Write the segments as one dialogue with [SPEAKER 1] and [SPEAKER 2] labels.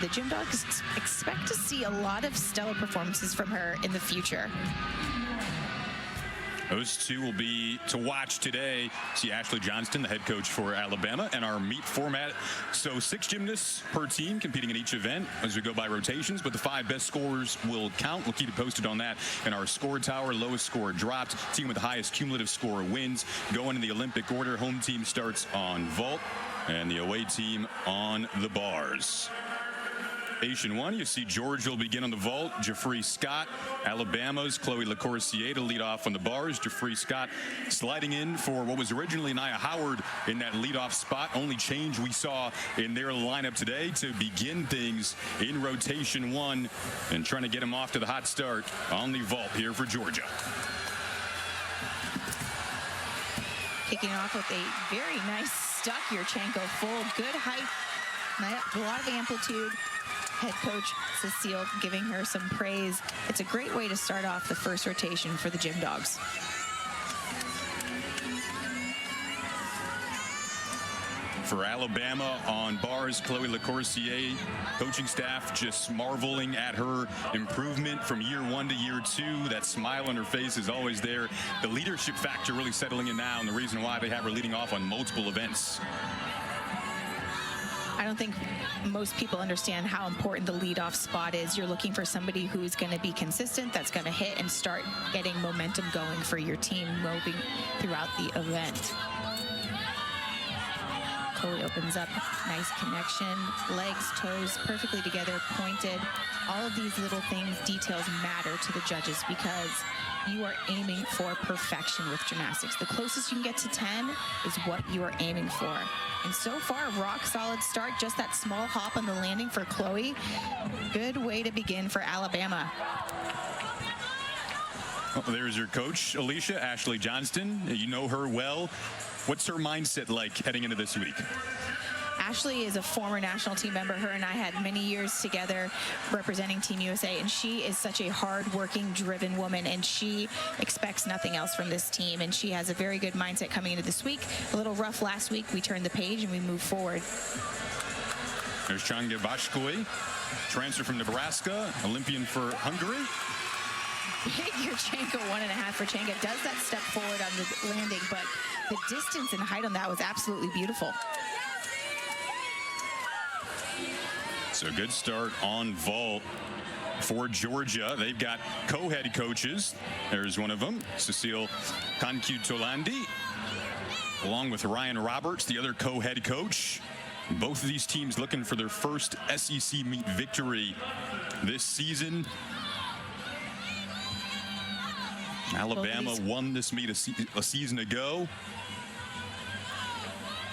[SPEAKER 1] The Gym Dogs expect to see a lot of stellar performances from her in the future.
[SPEAKER 2] Those two will be to watch today. See Ashley Johnston, the head coach for Alabama, and our meet format. So 6 gymnasts per team competing in each event as we go by rotations, but the 5 best scorers will count. We'll keep you posted on that in our score tower. Lowest score dropped. Team with the highest cumulative score wins. Going in the Olympic order, home team starts on vault, and the away team on the bars. Nation 1, you see Georgia will begin on the vault. Jeffrey Scott, Alabama's Chloe LaCourcier to lead off on the bars. Jeffrey Scott sliding in for what was originally Nia Howard in that leadoff spot. Only change we saw in their lineup today to begin things in rotation 1 and trying to get him off to the hot start on the vault here for Georgia.
[SPEAKER 1] Kicking off with a very nice stuck Yurchenko full. Good height, a lot of amplitude. Head coach Cecile giving her some praise. It's a great way to start off the first rotation for the Gym Dogs.
[SPEAKER 2] For Alabama on bars, Chloe LaCourcier, coaching staff just marveling at her improvement from year 1 to year 2. That smile on her face is always there. The leadership factor really settling in now, and the reason why they have her leading off on multiple events.
[SPEAKER 1] I don't think most people understand how important the leadoff spot is. You're looking for somebody who's going to be consistent, that's going to hit and start getting momentum going for your team moving throughout the event. Chloe opens up, nice connection, legs, toes perfectly together, pointed. All of these little things, details matter to the judges because you are aiming for perfection with gymnastics. The closest you can get to 10 is what you are aiming for. And so far, rock solid start, just that small hop on the landing for Chloe. Good way to begin for Alabama.
[SPEAKER 2] Well, there's your coach, Alicia, Ashley Johnston. You know her well. What's her mindset like heading into this week?
[SPEAKER 1] Ashley is a former national team member. Her and I had many years together representing Team USA, and she is such a hard-working, driven woman, and she expects nothing else from this team, and she has a very good mindset coming into this week. A little rough last week. We turned the page, and we move forward.
[SPEAKER 2] There's Change Vashkoy, transfer from Nebraska, Olympian for Hungary.
[SPEAKER 1] Big Yurchenko 1.5 for Chenga. Does that step forward on the landing, but the distance and height on that was absolutely beautiful.
[SPEAKER 2] So good start on vault for Georgia. They've got co-head coaches. There's one of them, Cecile Kanku-Tolandi, along with Ryan Roberts, the other co-head coach. Both of these teams looking for their first SEC meet victory this season. Alabama won this meet a season ago.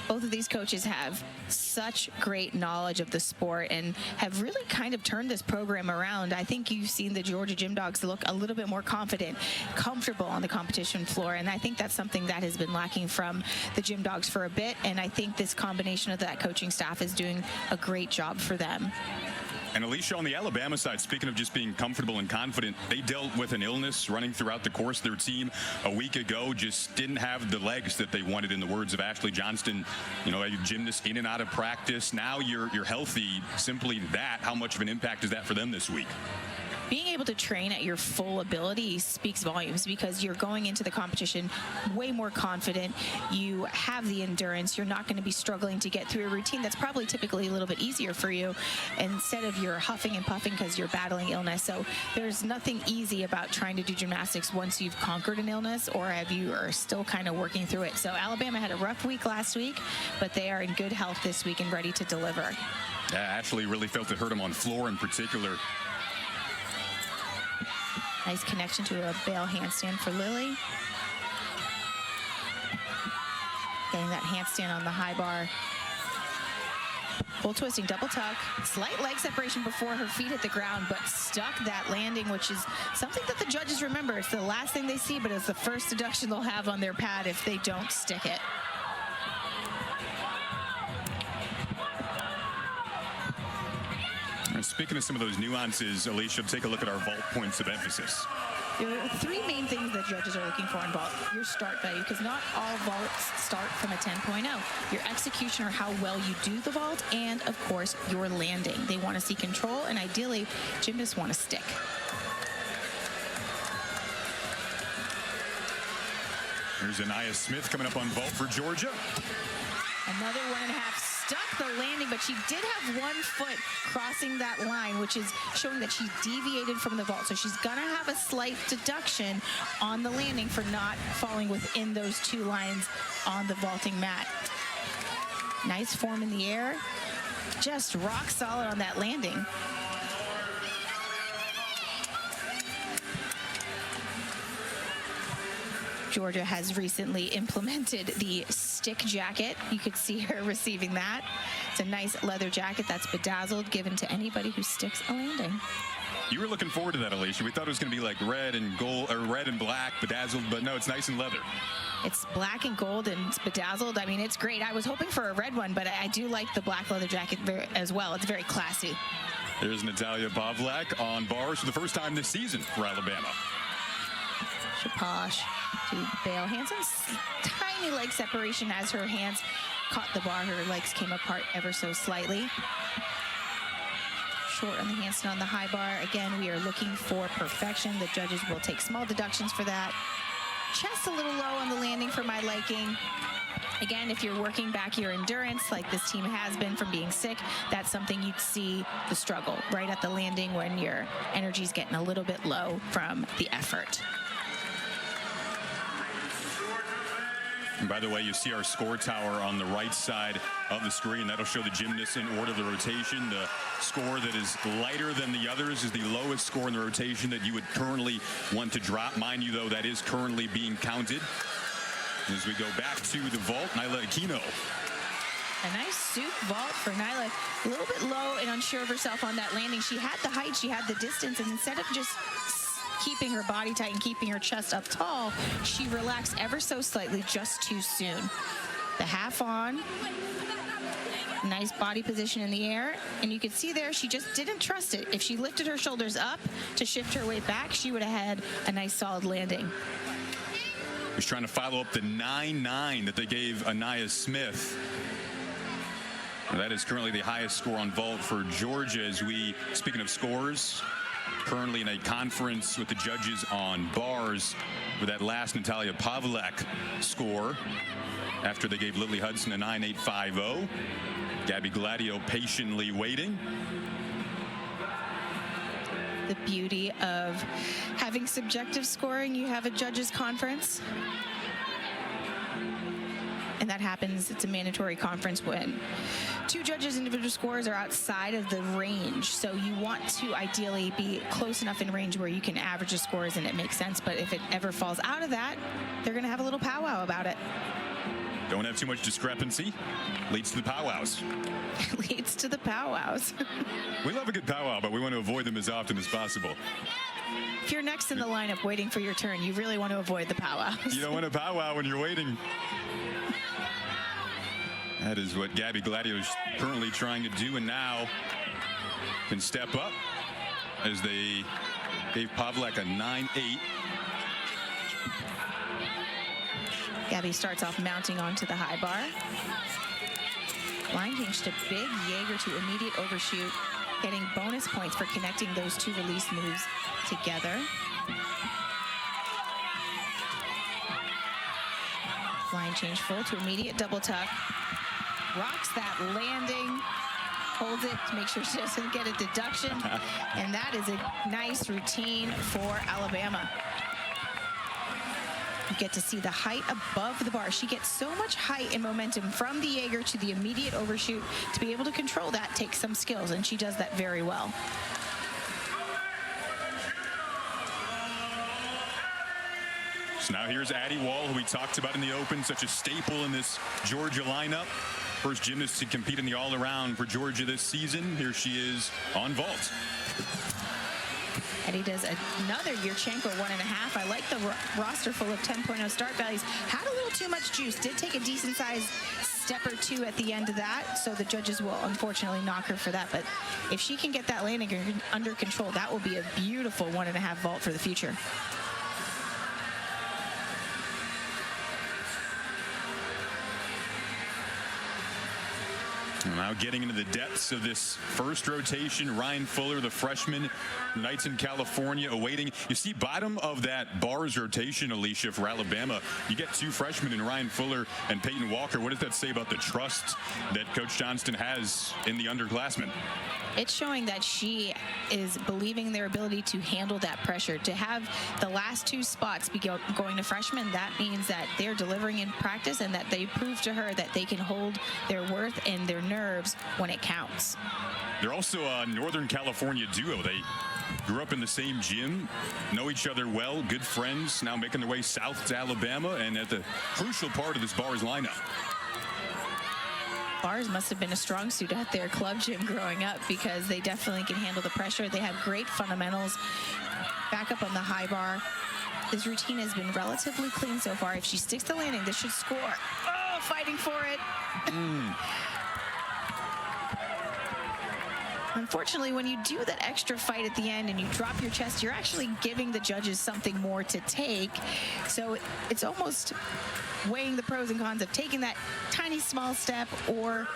[SPEAKER 1] Both of these coaches have such great knowledge of the sport and have really kind of turned this program around. I think you've seen the Georgia Gym Dogs look a little bit more confident, comfortable on the competition floor, and I think that's something that has been lacking from the Gym Dogs for a bit, and I think this combination of that coaching staff is doing a great job for them.
[SPEAKER 2] And Alicia, on the Alabama side, speaking of just being comfortable and confident, they dealt with an illness running throughout the course of their team a week ago. Just didn't have the legs that they wanted, in the words of Ashley Johnston. You know, a gymnast in and out of practice. Now you're healthy. Simply that, how much of an impact is that for them this week?
[SPEAKER 1] Being able to train at your full ability speaks volumes because you're going into the competition way more confident. You have the endurance. You're not going to be struggling to get through a routine that's probably typically a little bit easier for you instead of you're huffing and puffing because you're battling illness. So there's nothing easy about trying to do gymnastics once you've conquered an illness or if you are still kind of working through it. So Alabama had a rough week last week, but they are in good health this week and ready to deliver.
[SPEAKER 2] Yeah, Ashley really felt it hurt him on floor in particular.
[SPEAKER 1] Nice connection to a bail handstand for Lily. Getting that handstand on the high bar. Full twisting, double tuck. Slight leg separation before her feet hit the ground, but stuck that landing, which is something that the judges remember. It's the last thing they see, but it's the first deduction they'll have on their pad if they don't stick it.
[SPEAKER 2] Speaking of some of those nuances, Alicia, take a look at our vault points of emphasis.
[SPEAKER 1] There are three main things that judges are looking for in vault. Your start value, because not all vaults start from a 10.0. Your execution, or how well you do the vault, and of course, your landing. They want to see control, and ideally, gymnasts want to stick.
[SPEAKER 2] There's Anaya Smith coming up on vault for Georgia.
[SPEAKER 1] Another 1.5 stuck the landing, but she did have 1 foot crossing that line, which is showing that she deviated from the vault. So she's gonna have a slight deduction on the landing for not falling within those 2 lines on the vaulting mat. Nice form in the air, just rock solid on that landing. Georgia has recently implemented the stick jacket. You could see her receiving that. It's a nice leather jacket that's bedazzled, given to anybody who sticks a landing.
[SPEAKER 2] You were looking forward to that, Alicia. We thought it was going to be like red and gold, or red and black, bedazzled, but no, it's nice and leather.
[SPEAKER 1] It's black and gold and it's bedazzled. I mean, it's great. I was hoping for a red one, but I do like the black leather jacket as well. It's very classy.
[SPEAKER 2] There's Natalia Pavlak on bars for the first time this season for Alabama.
[SPEAKER 1] Shaposh to bail. Hanson's tiny leg separation as her hands caught the bar. Her legs came apart ever so slightly. Short on the handstand on the high bar. Again, we are looking for perfection. The judges will take small deductions for that. Chest a little low on the landing for my liking. Again, if you're working back your endurance like this team has been from being sick, that's something you'd see the struggle right at the landing when your energy's getting a little bit low from the effort.
[SPEAKER 2] And by the way, you see our score tower on the right side of the screen. That'll show the gymnasts in order of the rotation. The score that is lighter than the others is the lowest score in the rotation that you would currently want to drop. Mind you, though, that is currently being counted. As we go back to the vault, Nyla Aquino.
[SPEAKER 1] A nice soup vault for Nyla. A little bit low and unsure of herself on that landing. She had the height, she had the distance, and instead of just keeping her body tight and keeping her chest up tall, she relaxed ever so slightly just too soon. The half on, nice body position in the air, and you could see there she just didn't trust it. If she lifted her shoulders up to shift her weight back, she would have had a nice solid landing.
[SPEAKER 2] He's trying to follow up the 9.9 that they gave Anaya Smith. That is currently the highest score on vault for Georgia. As we, speaking of scores, currently in a conference with the judges on bars with that last Natalia Pavlak score after they gave Lily Hudson a 9.850. Gabby Gladio patiently waiting.
[SPEAKER 1] The beauty of having subjective scoring, you have a judges conference. And that happens, it's a mandatory conference when 2 judges' individual scores are outside of the range. So you want to ideally be close enough in range where you can average the scores and it makes sense. But if it ever falls out of that, they're going to have a little powwow about it.
[SPEAKER 2] Don't have too much discrepancy. Leads to the powwows.
[SPEAKER 1] Leads to the powwows.
[SPEAKER 2] We love a good powwow, but we want to avoid them as often as possible.
[SPEAKER 1] If you're next in the lineup waiting for your turn, you really want to avoid the powwows.
[SPEAKER 2] You don't want a powwow when you're waiting. That is what Gabby Gladio is currently trying to do, and now can step up as they gave Pavlak a 9.8.
[SPEAKER 1] Gabby starts off mounting onto the high bar. Line change to big Jaeger to immediate overshoot, getting bonus points for connecting those 2 release moves together. Line change full to immediate double tuck. Rocks that landing, holds it to make sure she doesn't get a deduction. And that is a nice routine for Alabama. You get to see the height above the bar. She gets so much height and momentum from the Jaeger to the immediate overshoot. To be able to control that takes some skills, and she does that very well.
[SPEAKER 2] So now here's Addie Wall, who we talked about in the open, such a staple in this Georgia lineup. First gymnast to compete in the all-around for Georgia this season. Here she is on vault.
[SPEAKER 1] Eddie does another Yurchenko 1.5. I like the roster full of 10.0 start values. Had a little too much juice. Did take a decent sized step or 2 at the end of that. So the judges will unfortunately knock her for that. But if she can get that landing under control, that will be a beautiful 1.5 vault for the future.
[SPEAKER 2] Now getting into the depths of this first rotation, Ryan Fuller, the freshman, Knights in California, awaiting. You see bottom of that bars rotation, Alicia, for Alabama. You get two freshmen in Ryan Fuller and Peyton Walker. What does that say about the trust that Coach Johnston has in the underclassmen?
[SPEAKER 1] It's showing that she is believing their ability to handle that pressure. To have the last two spots be going to freshmen, that means that they're delivering in practice and that they prove to her that they can hold their worth and their nerves when it counts.
[SPEAKER 2] They're also a Northern California duo. They grew up in the same gym, know each other well, good friends, now making their way south to Alabama and at the crucial part of this Bars lineup.
[SPEAKER 1] Bars must have been a strong suit at their club gym growing up, because they definitely can handle the pressure. They have great fundamentals. Back up on the high bar. This routine has been relatively clean so far. If she sticks the landing, this should score. Oh, fighting for it. Unfortunately, when you do that extra fight at the end and you drop your chest, you're actually giving the judges something more to take. So it's almost weighing the pros and cons of taking that tiny small step or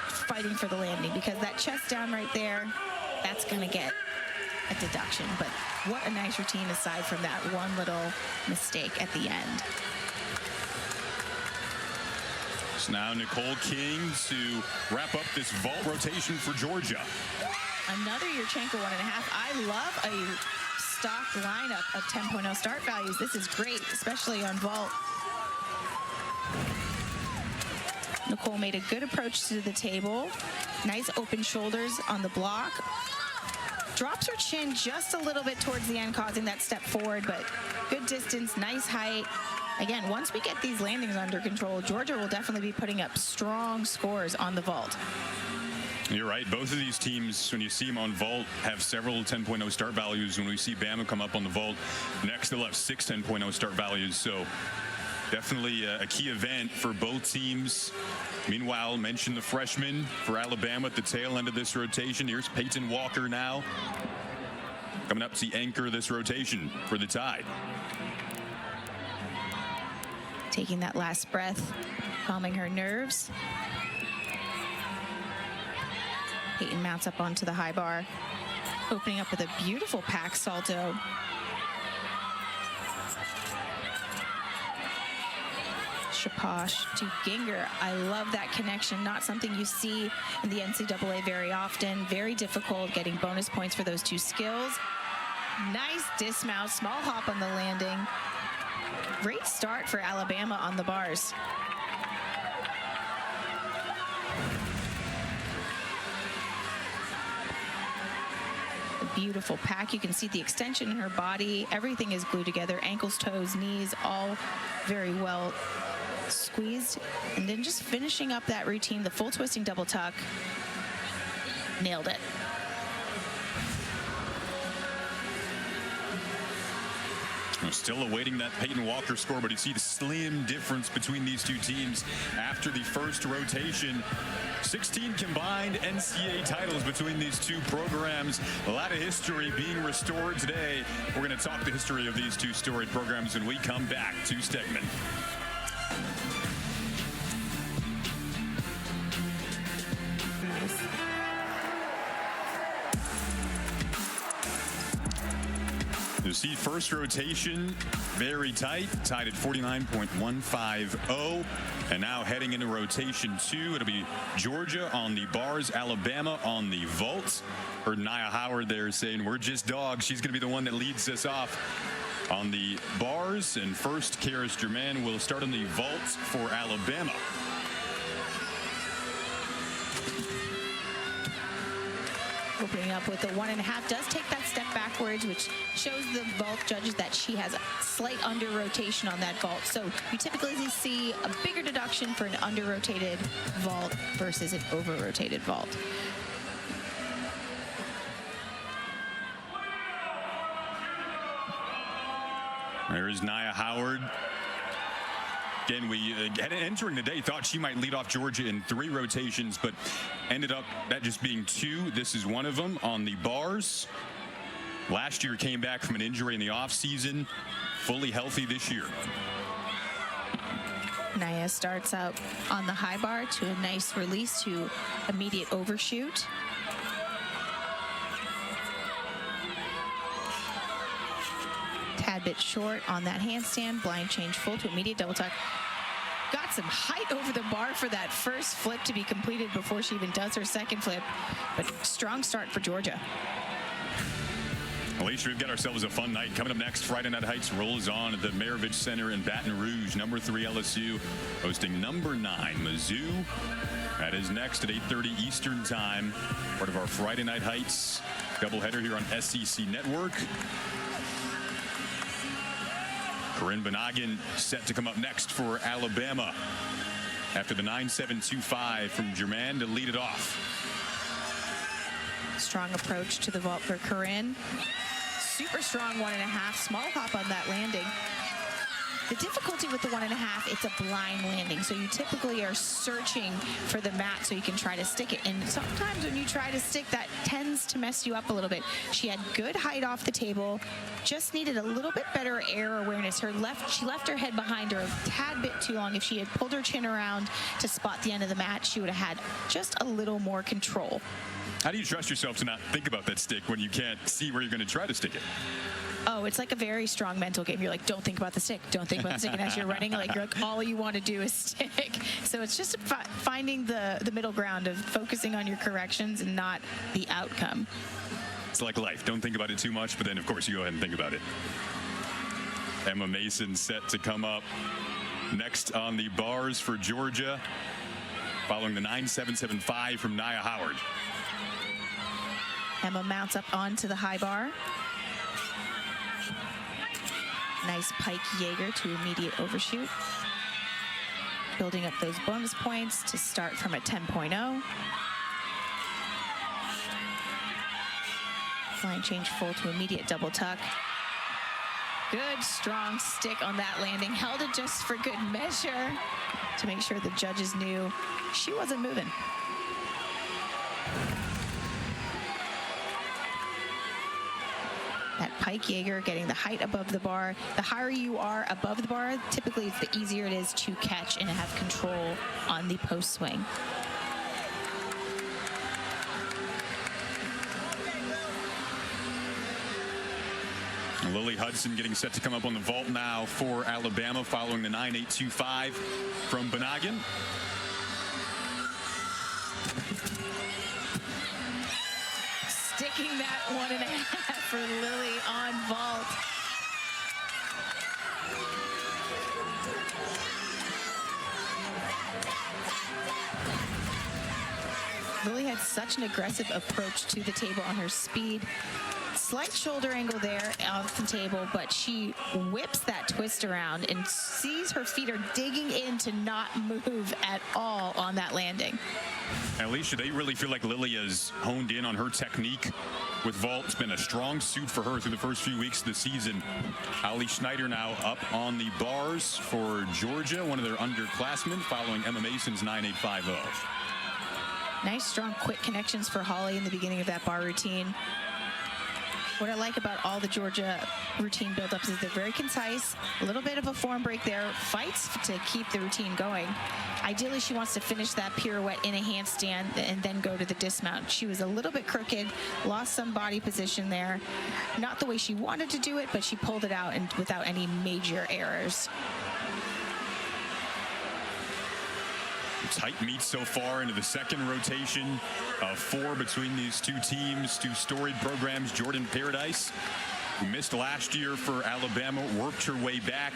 [SPEAKER 1] fighting for the landing, because that chest down right there, that's going to get a deduction. But what a nice routine aside from that one little mistake at the end.
[SPEAKER 2] So now Nicole King to wrap up this vault rotation for Georgia.
[SPEAKER 1] Another Yurchenko 1.5. I love a stock lineup of 10.0 start values. This is great, especially on vault. Nicole made a good approach to the table. Nice open shoulders on the block. Drops her chin just a little bit towards the end, causing that step forward, but good distance, nice height. Again, once we get these landings under control, Georgia will definitely be putting up strong scores on the vault.
[SPEAKER 2] You're right. Both of these teams, when you see them on vault, have several 10.0 start values. When we see Bama come up on the vault, next they'll have 6 10.0 start values. So definitely a key event for both teams. Meanwhile, mention the freshman for Alabama at the tail end of this rotation. Here's Peyton Walker now, coming up to anchor this rotation for the Tide.
[SPEAKER 1] Taking that last breath, calming her nerves. Peyton mounts up onto the high bar, opening up with a beautiful pack salto. Shaposh to Ginger. I love that connection. Not something you see in the NCAA very often. Very difficult, getting bonus points for those two skills. Nice dismount, small hop on the landing. Great start for Alabama on the bars. A beautiful pack. You can see the extension in her body. Everything is glued together. Ankles, toes, knees, all very well squeezed. And then just finishing up that routine, the full twisting double tuck. Nailed it.
[SPEAKER 2] We're still awaiting that Peyton Walker score, but you see the slim difference between these two teams after the first rotation. 16 combined NCAA titles between these two programs. A lot of history being restored today. We're going to talk the history of these two storied programs when we come back to Stegman. You see first rotation very tight, tied at 49.150. And now heading into rotation 2, it'll be Georgia on the bars, Alabama on the vault. Heard Nia Howard there saying, we're just dogs. She's going to be the one that leads us off on the bars. And first, Karis Germain will start on the vault for Alabama.
[SPEAKER 1] Opening up with a 1.5, does take that step backwards, which shows the vault judges that she has a slight under rotation on that vault. So you typically see a bigger deduction for an under rotated vault versus an over rotated vault.
[SPEAKER 2] There's Nia Howard. Again, we entering the day thought she might lead off Georgia in 3 rotations, but ended up that just being 2. This is one of them on the bars. Last year came back from an injury in the offseason, fully healthy this year.
[SPEAKER 1] Naya starts out on the high bar to a nice release to immediate overshoot. Tad bit short on that handstand, blind change full to immediate double tuck. Got some height over the bar for that first flip to be completed before she even does her second flip, but strong start for Georgia.
[SPEAKER 2] Alicia, we've got ourselves a fun night. Coming up next, Friday Night Heights rolls on at the Maravich Center in Baton Rouge. Number 3 LSU hosting number 9 Mizzou. That is next at 8:30 Eastern Time. Part of our Friday Night Heights doubleheader here on SEC Network. Corinne Benagin set to come up next for Alabama after the 9.725 from Germain to lead it off.
[SPEAKER 1] Strong approach to the vault for Corinne. Super strong 1.5, small hop on that landing. The difficulty with the 1.5, it's a blind landing, so you typically are searching for the mat so you can try to stick it. And sometimes when you try to stick, that tends to mess you up a little bit. She had good height off the table, just needed a little bit better air awareness. She left her head behind her a tad bit too long. If she had pulled her chin around to spot the end of the mat, she would have had just a little more control.
[SPEAKER 2] How do you trust yourself to not think about that stick when you can't see where you're going to try to stick it?
[SPEAKER 1] Oh, it's like a very strong mental game. You're like, don't think about the stick. Don't think about the stick. And as you're running, you're like, all you want to do is stick. So it's just finding the middle ground of focusing on your corrections and not the outcome.
[SPEAKER 2] It's like life. Don't think about it too much, but then, of course, you go ahead and think about it. Emma Mason set to come up next on the bars for Georgia, following the 9.775 from Nia Howard.
[SPEAKER 1] Emma mounts up onto the high bar. Nice pike Jaeger to immediate overshoot. Building up those bonus points to start from a 10.0. Line change full to immediate double tuck. Good strong stick on that landing. Held it just for good measure to make sure the judges knew she wasn't moving. That pike Jaeger getting the height above the bar. The higher you are above the bar, typically the easier it is to catch and have control on the post swing.
[SPEAKER 2] Lily Hudson getting set to come up on the vault now for Alabama, following the 9.825 from Benagin.
[SPEAKER 1] Sticking that 1.5 for Lily on vault. Lily had such an aggressive approach to the table on her speed. Slight shoulder angle there off the table, but she whips that twist around and sees her feet are digging in to not move at all on that landing.
[SPEAKER 2] And Alicia, they really feel like Lily has honed in on her technique with vault. It's been a strong suit for her through the first few weeks of the season. Ali Schneider now up on the bars for Georgia, one of their underclassmen, following Emma Mason's 9.850.
[SPEAKER 1] Nice, strong, quick connections for Holly in the beginning of that bar routine. What I like about all the Georgia routine buildups is they're very concise, a little bit of a form break there, fights to keep the routine going. Ideally, she wants to finish that pirouette in a handstand and then go to the dismount. She was a little bit crooked, lost some body position there. Not the way she wanted to do it, but she pulled it out and without any major errors.
[SPEAKER 2] Tight meet so far into the second rotation of 4 between these two teams, two storied programs. Jordan Paradise, who missed last year for Alabama, worked her way back,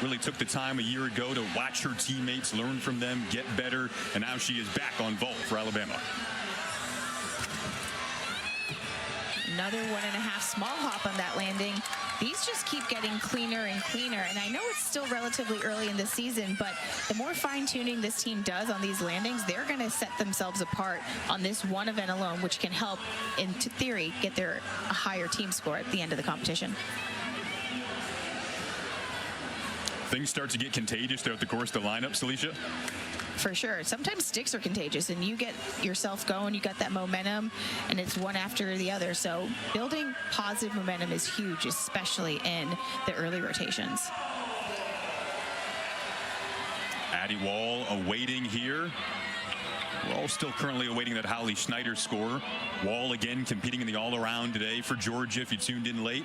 [SPEAKER 2] really took the time a year ago to watch her teammates, learn from them, get better, and now she is back on vault for Alabama.
[SPEAKER 1] Another 1.5 small hop on that landing. These just keep getting cleaner and cleaner. And I know it's still relatively early in the season, but the more fine-tuning this team does on these landings, they're going to set themselves apart on this one event alone, which can help, in theory, get their higher team score at the end of the competition.
[SPEAKER 2] Things start to get contagious throughout the course of the lineup, Celicia.
[SPEAKER 1] For sure. Sometimes sticks are contagious and you get yourself going, you got that momentum, and it's one after the other. So building positive momentum is huge, especially in the early rotations.
[SPEAKER 2] Addie Wall awaiting here. We're all still currently awaiting that Holly Schneider score. Wall again competing in the all-around today for Georgia, if you tuned in late.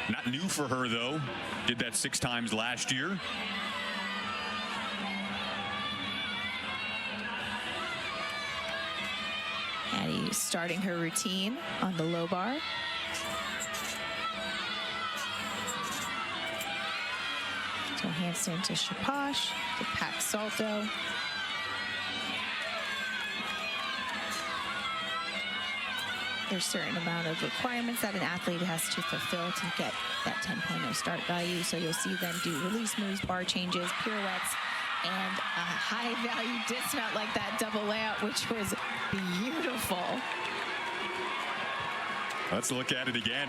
[SPEAKER 2] Not new for her, though. Did that 6 times last year.
[SPEAKER 1] Addie starting her routine on the low bar. So handstand to Shaposh, to Pat Salto. There's a certain amount of requirements that an athlete has to fulfill to get that 10.0 start value. So you'll see them do release moves, bar changes, pirouettes, and a high value dismount like that double layout, which was beautiful.
[SPEAKER 2] Let's look at it again.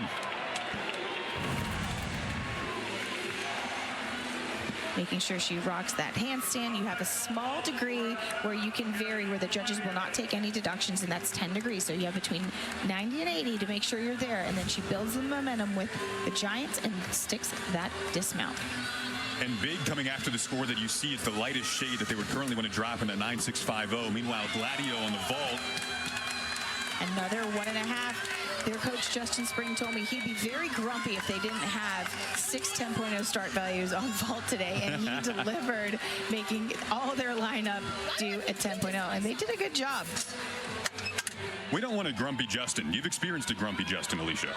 [SPEAKER 1] Making sure she rocks that handstand. You have a small degree where you can vary, where the judges will not take any deductions, and that's 10 degrees. So you have between 90 and 80 to make sure you're there. And then she builds the momentum with the giants and sticks that dismount.
[SPEAKER 2] And big coming after the score that you see is the lightest shade that they would currently want to drop in a 9.650. Meanwhile, Gladio on the vault.
[SPEAKER 1] Another 1.5. Their coach, Justin Spring, told me he'd be very grumpy if they didn't have 6 10.0 start values on vault today, and he delivered, making all their lineup do a 10.0, and they did a good job.
[SPEAKER 2] We don't want a grumpy Justin. You've experienced a grumpy Justin, Alicia.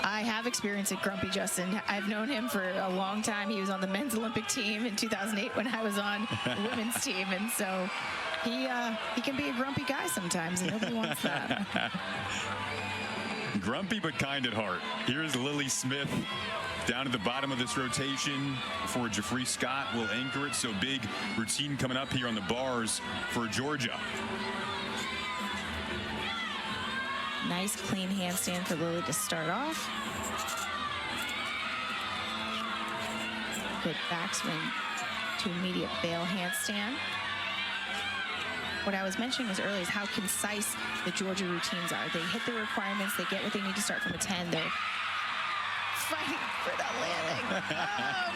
[SPEAKER 1] I have experienced a grumpy Justin. I've known him for a long time. He was on the men's Olympic team in 2008 when I was on the women's team, and so he can be a grumpy guy sometimes, and nobody wants that.
[SPEAKER 2] Grumpy but kind at heart. Here's Lily Smith down at the bottom of this rotation before Jeffrey Scott will anchor it. So big routine coming up here on the bars for Georgia.
[SPEAKER 1] Nice clean handstand for Lily to start off. Good backswing to immediate bail handstand. What I was mentioning was earlier is how concise the Georgia routines are. They hit the requirements, they get what they need to start from a 10. They're fighting for that landing.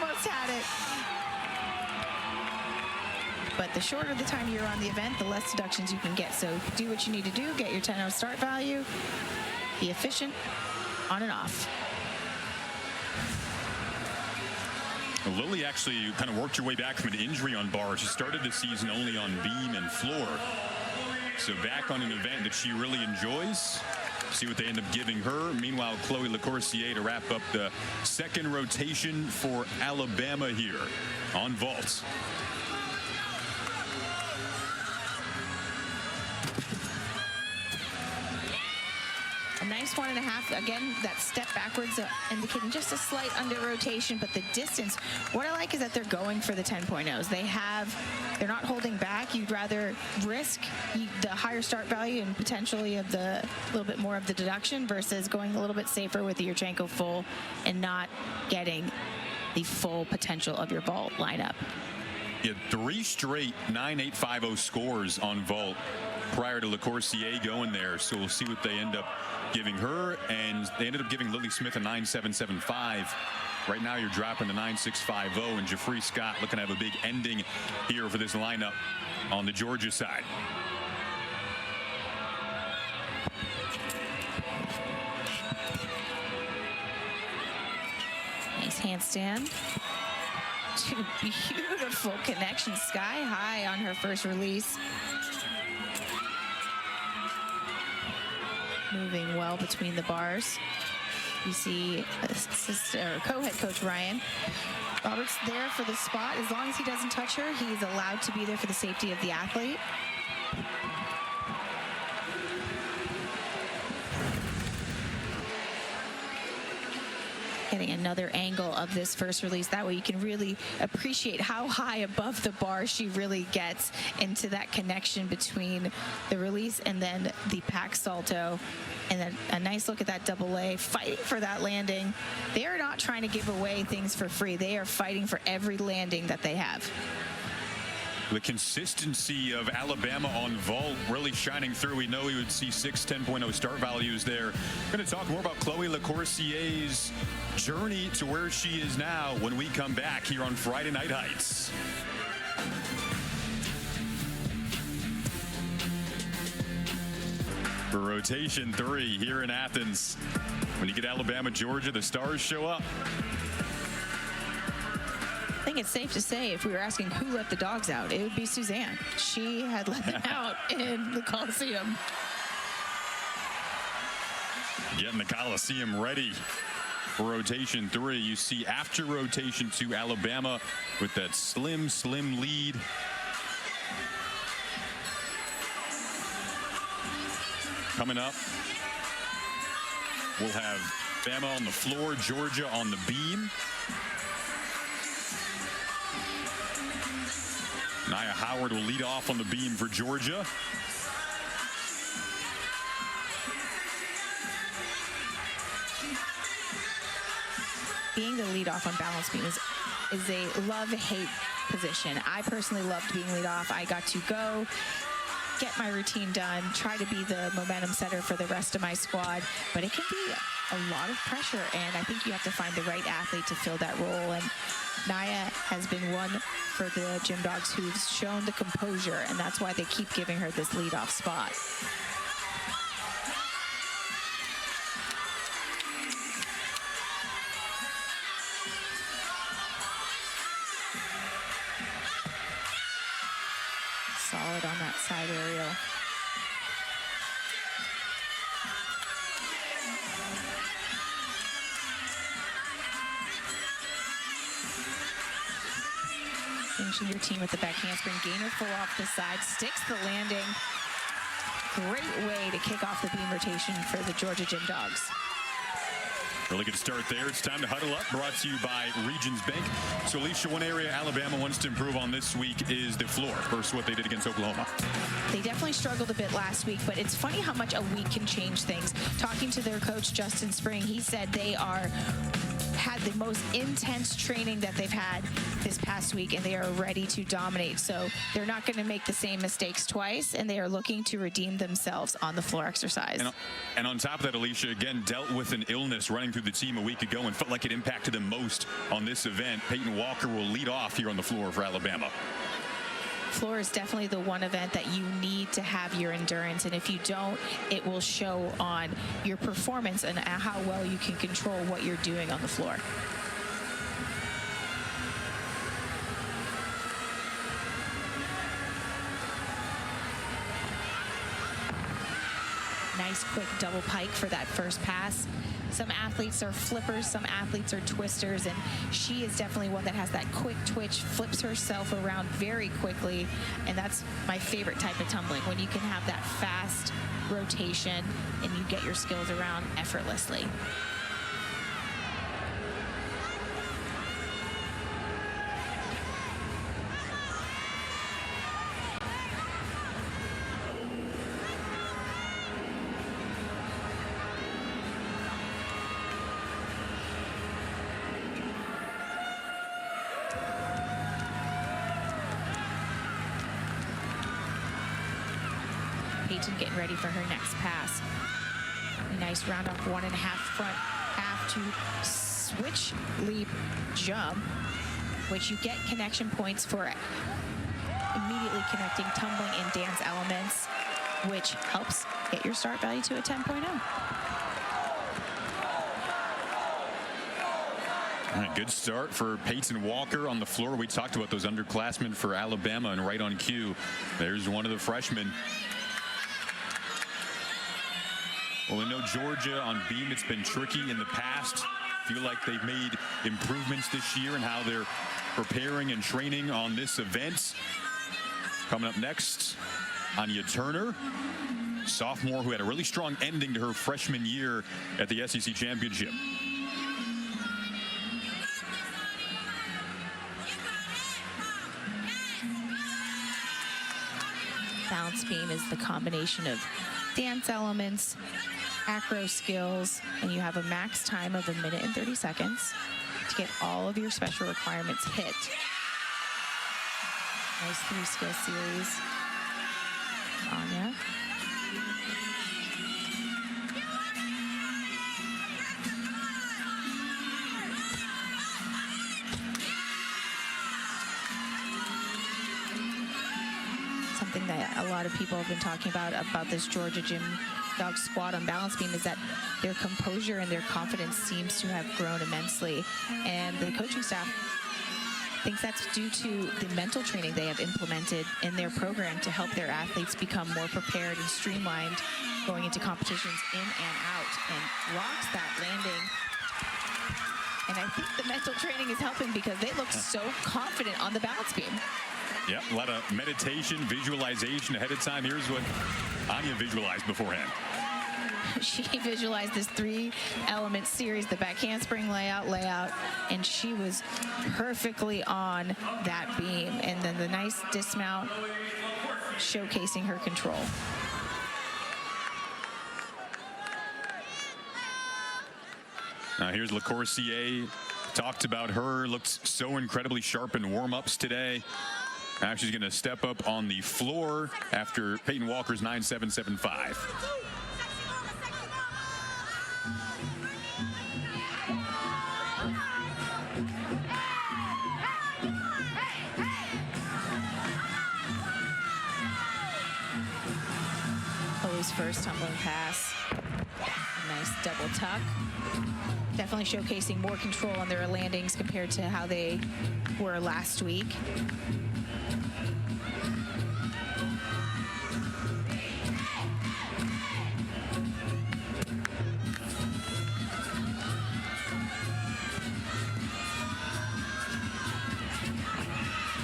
[SPEAKER 1] Oh, almost had it. But the shorter the time you're on the event, the less deductions you can get. So do what you need to do, get your 10.0 start value, be efficient on and off.
[SPEAKER 2] Lily actually kind of worked her way back from an injury on bar. She started the season only on beam and floor. So back on an event that she really enjoys. See what they end up giving her. Meanwhile, Chloe LaCourcier to wrap up the second rotation for Alabama here on vault.
[SPEAKER 1] A nice 1.5. Again, that step backwards indicating just a slight under rotation, but the distance, what I like is that they're going for the 10.0s. They're not holding back. You'd rather risk the higher start value and potentially of the little bit more of the deduction versus going a little bit safer with the Yurchenko full and not getting the full potential of your vault lineup.
[SPEAKER 2] Yeah, 3 straight 9.850 scores on vault prior to LaCourcier going there. So we'll see what they end up giving her, and they ended up giving Lily Smith a 9.775. Right now you're dropping the 9.650, and Jeffrey Scott looking to have a big ending here for this lineup on the Georgia side.
[SPEAKER 1] Nice handstand. 2 beautiful connections, sky high on her first release. Moving well between the bars. You see co-head coach Ryan Roberts there for the spot. As long as he doesn't touch her, he's allowed to be there for the safety of the athlete. Getting another angle of this first release. That way you can really appreciate how high above the bar she really gets into that connection between the release and then the pack salto. And then a nice look at that double A, fighting for that landing. They are not trying to give away things for free. They are fighting for every landing that they have.
[SPEAKER 2] The consistency of Alabama on vault really shining through. We know we would see 6 10.0 start values there. We're going to talk more about Chloe LaCourcier's journey to where she is now when we come back here on Friday Night Heights. for rotation 3 here in Athens. When you get Alabama, Georgia, the stars show up.
[SPEAKER 1] I think it's safe to say if we were asking who let the dogs out, it would be Suzanne. She had let them out in the Coliseum.
[SPEAKER 2] Getting the Coliseum ready for rotation 3. You see after rotation 2, Alabama with that slim lead. Coming up, we'll have Bama on the floor, Georgia on the beam. Nia Howard will lead off on the beam for Georgia.
[SPEAKER 1] Being the lead off on balance beam is a love-hate position. I personally loved being lead off. I got to go, get my routine done, try to be the momentum setter for the rest of my squad, but it can be a lot of pressure, and I think you have to find the right athlete to fill that role. And Nia has been one for the Gym Dogs who's shown the composure, and that's why they keep giving her this lead-off spot. Solid on that side aerial. Finishing your team with the back handspring. Gainer full off the side, sticks the landing. Great way to kick off the beam rotation for the Georgia Gym Dogs.
[SPEAKER 2] Really good start there. It's time to huddle up, brought to you by Regions Bank. So, Alicia, one area Alabama wants to improve on this week is the floor versus what they did against Oklahoma.
[SPEAKER 1] They definitely struggled a bit last week, but it's funny how much a week can change things. Talking to their coach, Justin Spring, he said they had the most intense training that they've had this past week, and they are ready to dominate. So they're not going to make the same mistakes twice, and they are looking to redeem themselves on the floor exercise.
[SPEAKER 2] And on top of that, Alicia, again, dealt with an illness running through the team a week ago and felt like it impacted them most on this event. Peyton Walker will lead off here on the floor for Alabama.
[SPEAKER 1] Floor is definitely the one event that you need to have your endurance, and if you don't, it will show on your performance and how well you can control what you're doing on the floor. Nice quick double pike for that first pass. Some athletes are flippers, some athletes are twisters, and she is definitely one that has that quick twitch, flips herself around very quickly, and that's my favorite type of tumbling, when you can have that fast rotation and you get your skills around effortlessly. Peyton getting ready for her next pass. A nice round up 1.5 front half to switch leap jump, which you get connection points for immediately connecting tumbling and dance elements, which helps get your start value to a 10.0.
[SPEAKER 2] All right, good start for Peyton Walker on the floor. We talked about those underclassmen for Alabama, and right on cue, there's one of the freshmen. Well, we know Georgia on beam, it's been tricky in the past. Feel like they've made improvements this year in how they're preparing and training on this event. Coming up next, Anya Turner, sophomore who had a really strong ending to her freshman year at the SEC Championship.
[SPEAKER 1] Balance beam is the combination of dance elements, acro skills, and you have a max time of 1 minute and 30 seconds to get all of your special requirements hit. Nice 3-skill series. Anya. Something that a lot of people have been talking about this Georgia Gym dog squat on balance beam is that their composure and their confidence seems to have grown immensely. And the coaching staff thinks that's due to the mental training they have implemented in their program to help their athletes become more prepared and streamlined going into competitions in and out, and rocks that landing. And I think the mental training is helping because they look so confident on the balance beam.
[SPEAKER 2] Yeah, a lot of meditation, visualization ahead of time. Here's what Anya visualized beforehand.
[SPEAKER 1] She visualized this 3-element series, the back handspring, layout, and she was perfectly on that beam. And then the nice dismount, showcasing her control.
[SPEAKER 2] Now here's LaCourcier. Talked about her, looked so incredibly sharp in warm-ups today. Now she's going to step up on the floor after Peyton Walker's 9.775.
[SPEAKER 1] Chloe's first tumbling pass. A nice double tuck. Definitely showcasing more control on their landings compared to how they were last week.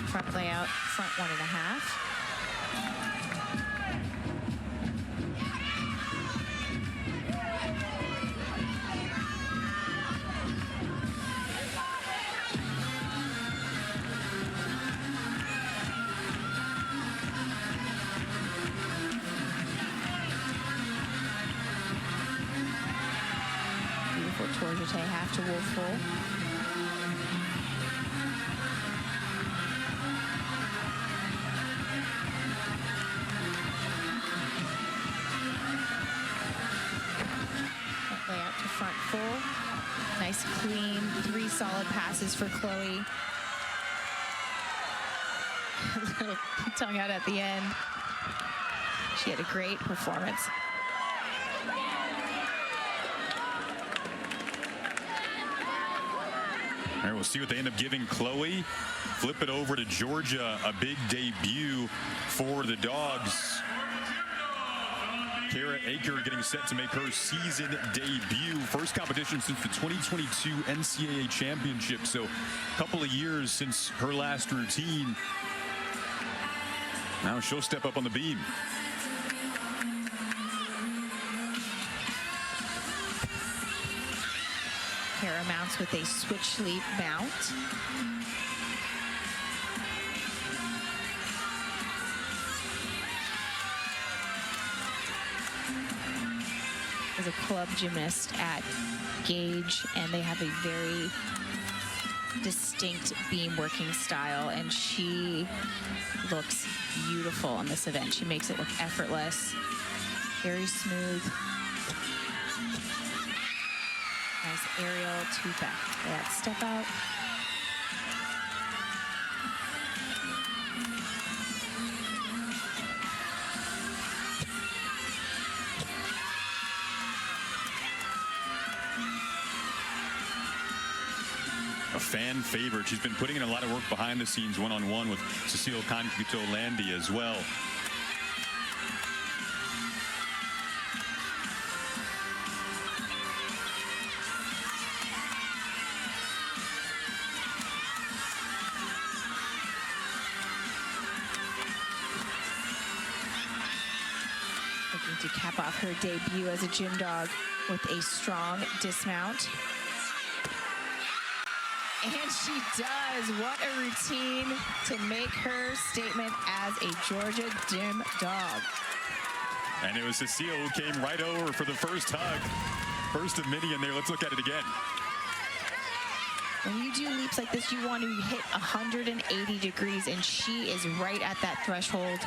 [SPEAKER 1] Front layout, front 1.5. Georgia half to wolf full. Layout to front full. Nice clean 3 solid passes for Chloe. A little tongue out at the end. She had a great performance.
[SPEAKER 2] All right, we'll see what they end up giving Chloe. Flip it over to Georgia, a big debut for the Dogs. Kara Aker getting set to make her season debut. First competition since the 2022 NCAA Championship, so a couple of years since her last routine. Now she'll step up on the beam.
[SPEAKER 1] Kara mounts with a switch leap mount. Is a club gymnast at Gage, and they have a very distinct beam working style, and she looks beautiful on this event. She makes it look effortless, very smooth. Nice aerial to back. That step out.
[SPEAKER 2] A fan favorite. She's been putting in a lot of work behind the scenes one-on-one with Cecile Conquito-Landy as well.
[SPEAKER 1] Looking to cap off her debut as a gym dog with a strong dismount. And she does. What a routine to make her statement as a Georgia gym dog.
[SPEAKER 2] And it was Cecile who came right over for the first hug. First of many in there. Let's look at it again.
[SPEAKER 1] When you do leaps like this, you want to hit 180 degrees, and she is right at that threshold.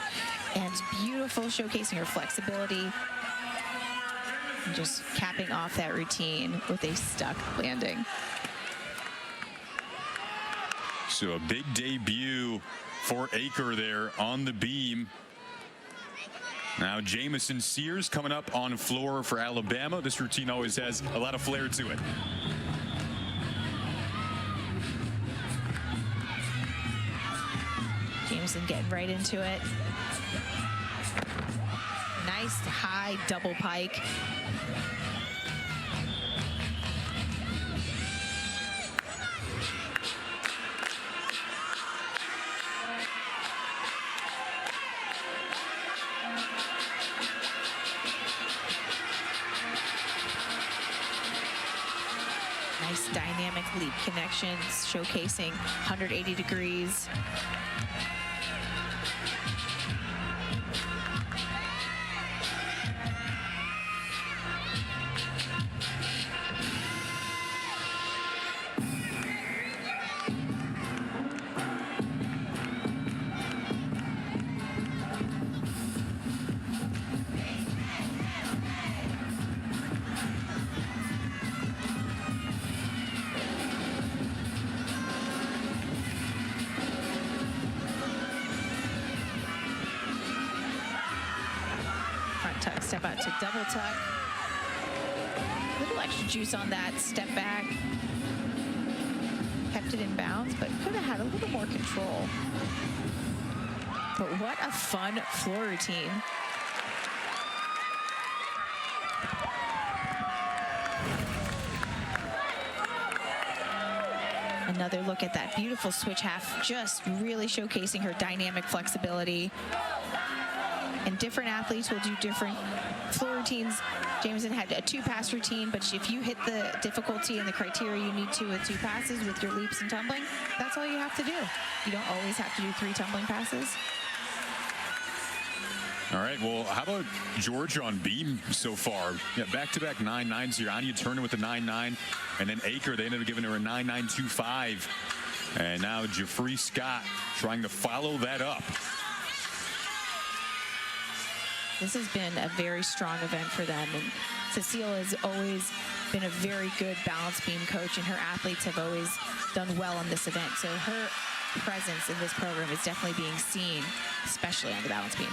[SPEAKER 1] And it's beautiful, showcasing her flexibility. And just capping off that routine with a stuck landing.
[SPEAKER 2] So a big debut for Aker there on the beam. Now Jamison Sears coming up on the floor for Alabama. This routine always has a lot of flair to it.
[SPEAKER 1] Jameson getting right into it. Nice high double pike. Nice dynamic leap connections, showcasing 180 degrees. Tuck, step out to double tuck. A little extra juice on that step back. Kept it in bounds, but could have had a little more control. But what a fun floor routine. Another look at that beautiful switch half, just really showcasing her dynamic flexibility. And different athletes will do different floor routines. Jameson had a 2-pass routine, but if you hit the difficulty and the criteria you need to with 2 passes with your leaps and tumbling, that's all you have to do. You don't always have to do 3 tumbling passes.
[SPEAKER 2] All right, well, how about Georgia on beam so far? Yeah, back-to-back 9.9s here. Anya Turner with the 9.9, and then Aker, they ended up giving her a 9.925. And now Jeffrey Scott trying to follow that up.
[SPEAKER 1] This has been a very strong event for them, and Cecile has always been a very good balance beam coach, and her athletes have always done well in this event. So her presence in this program is definitely being seen, especially on the balance beam.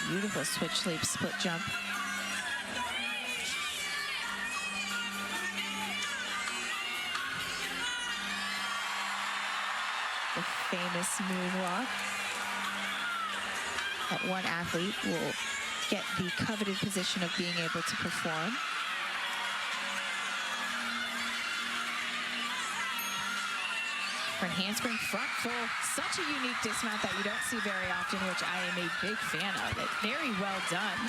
[SPEAKER 1] Beautiful switch leap, split jump. The famous moonwalk. That one athlete will get the coveted position of being able to perform. Front handspring, front full. Such a unique dismount that you don't see very often, which I am a big fan of. It very well done.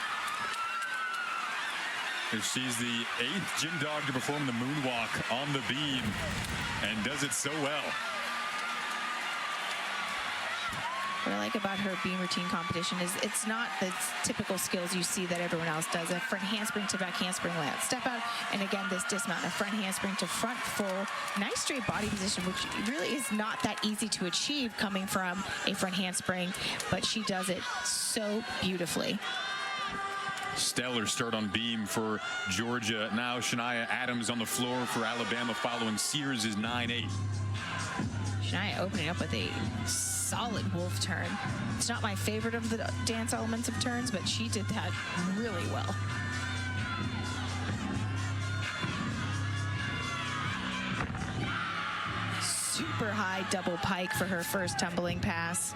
[SPEAKER 2] She's the 8th gym dog to perform the moonwalk on the beam and does it so well.
[SPEAKER 1] What I like about her beam routine competition is it's not the typical skills you see that everyone else does. A front handspring to back handspring layout, step out, and again this dismount, a front handspring to front full. Nice straight body position, which really is not that easy to achieve coming from a front handspring, but she does it so beautifully.
[SPEAKER 2] Stellar start on beam for Georgia. Now Shania Adams on the floor for Alabama following Sears' 9.8.
[SPEAKER 1] Shania opening up with a solid wolf turn. It's not my favorite of the dance elements of turns, but she did that really well. Super high double pike for her first tumbling pass.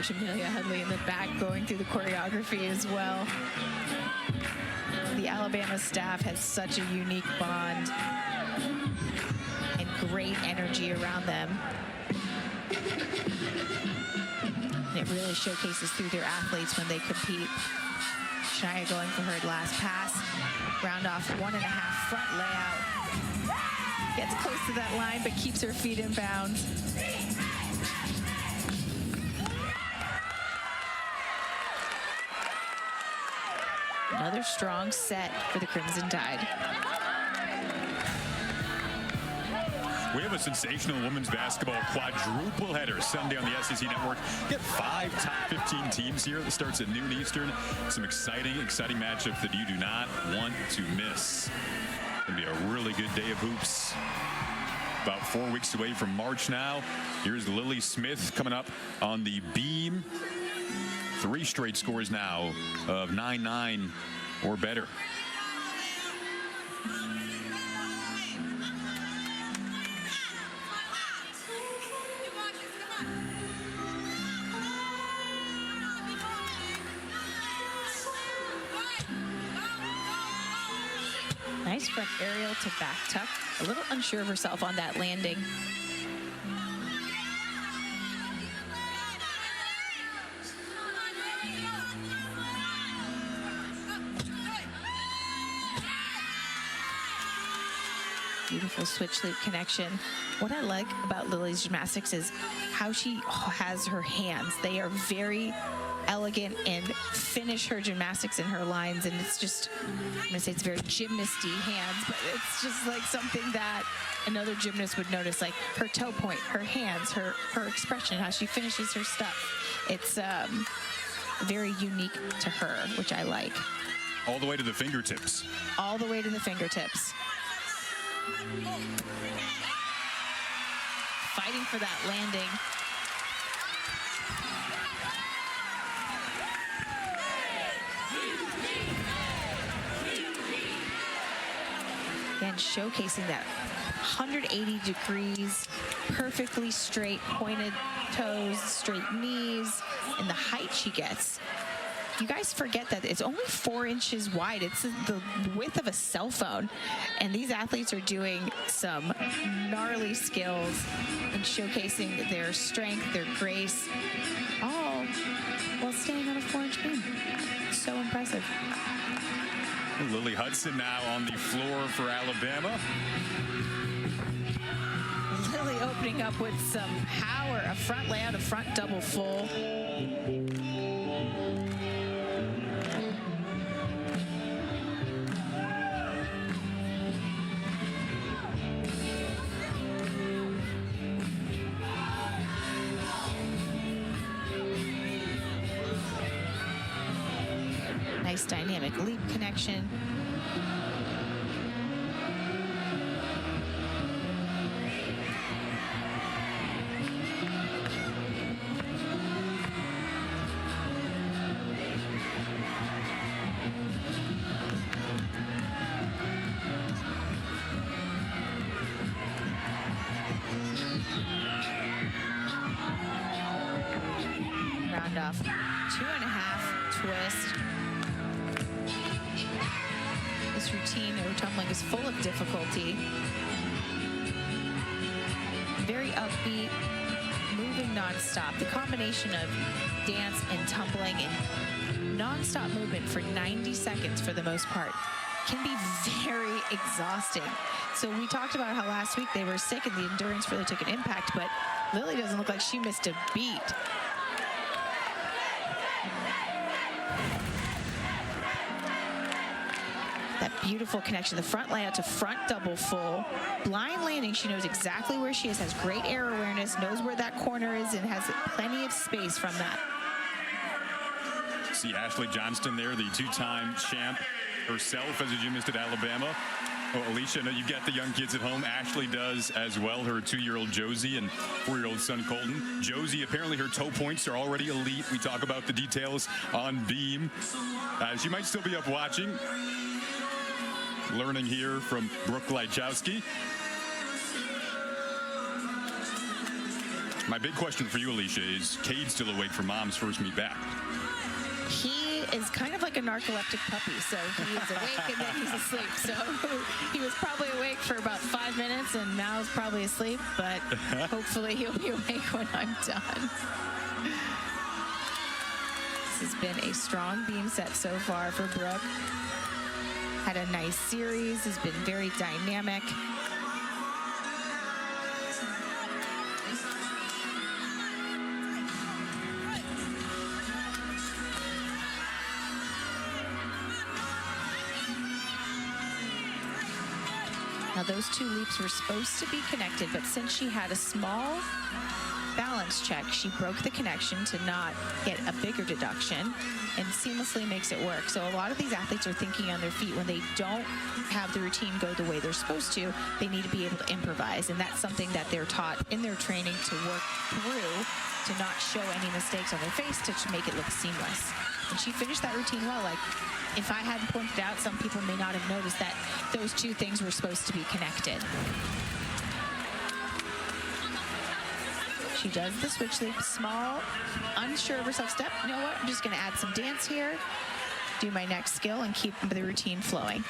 [SPEAKER 1] Coach Amelia Headley in the back going through the choreography as well. The Alabama staff has such a unique bond and great energy around them. And it really showcases through their athletes when they compete. Shania going for her last pass. Round off 1.5 front layout. Gets close to that line, but keeps her feet in bounds. Another strong set for the Crimson Tide.
[SPEAKER 2] We have a sensational women's basketball quadruple header Sunday on the SEC Network. Get 5 top 15 teams here. It starts at noon Eastern. Some exciting matchups that you do not want to miss. It'll be a really good day of hoops. About 4 weeks away from March now. Here's Lily Smith coming up on the beam. 3 straight scores now of 9-9 or better.
[SPEAKER 1] Nice front aerial to back tuck. A little unsure of herself on that landing. Beautiful switch loop connection. What I like about Lily's gymnastics is how she has her hands. They are very elegant and finish her gymnastics in her lines, and it's just, I'm gonna say it's very gymnasty hands, but it's just like something that another gymnast would notice, like her toe point, her hands, her expression, how she finishes her stuff. It's very unique to her, which I like.
[SPEAKER 2] All the way to the fingertips.
[SPEAKER 1] All the way to the fingertips. Fighting for that landing. Again, showcasing that 180 degrees, perfectly straight, pointed toes, straight knees, and the height she gets. You guys forget that it's only 4 inches wide. It's the width of a cell phone. And these athletes are doing some gnarly skills and showcasing their strength, their grace, all while staying on a 4-inch beam. So impressive.
[SPEAKER 2] Lily Hudson now on the floor for Alabama.
[SPEAKER 1] Lily opening up with some power, a front layout, a front double full. Nice dynamic leap connection. Round off 2.5 twist. This routine or tumbling is full of difficulty. Very upbeat, moving nonstop. The combination of dance and tumbling and nonstop movement for 90 seconds for the most part can be very exhausting. So we talked about how last week they were sick and the endurance really took an impact, but Lily doesn't look like she missed a beat. That beautiful connection, the front layout to front double full. Blind landing, she knows exactly where she is, has great air awareness, knows where that corner is, and has plenty of space from that.
[SPEAKER 2] See Ashley Johnston there, the 2-time champ herself as a gymnast at Alabama. Oh, Alicia, I know you've got the young kids at home. Ashley does as well, her 2-year-old Josie and 4-year-old son Colton. Josie, apparently her toe points are already elite. We talk about the details on beam. She might still be up watching. Learning here from Brooke Lychowski. My big question for you, Alicia, is Cade still awake for Mom's first meet back?
[SPEAKER 1] He is kind of like a narcoleptic puppy, so he is awake and then he's asleep. So he was probably awake for about 5 minutes and now is probably asleep, but hopefully he'll be awake when I'm done. This has been a strong beam set so far for Brooke. Had a nice series, has been very dynamic. Now those two leaps were supposed to be connected, but since she had a small balance check, she broke the connection to not get a bigger deduction and seamlessly makes it work. So a lot of these athletes are thinking on their feet when they don't have the routine go the way they're supposed to. They need to be able to improvise, and that's something that they're taught in their training to work through, to not show any mistakes on their face, to make it look seamless. And she finished that routine well. Like, if I hadn't pointed out, some people may not have noticed that those two things were supposed to be connected. She does the switch leap, small, unsure of herself step. You know what? I'm just going to add some dance here, do my next skill, and keep the routine flowing.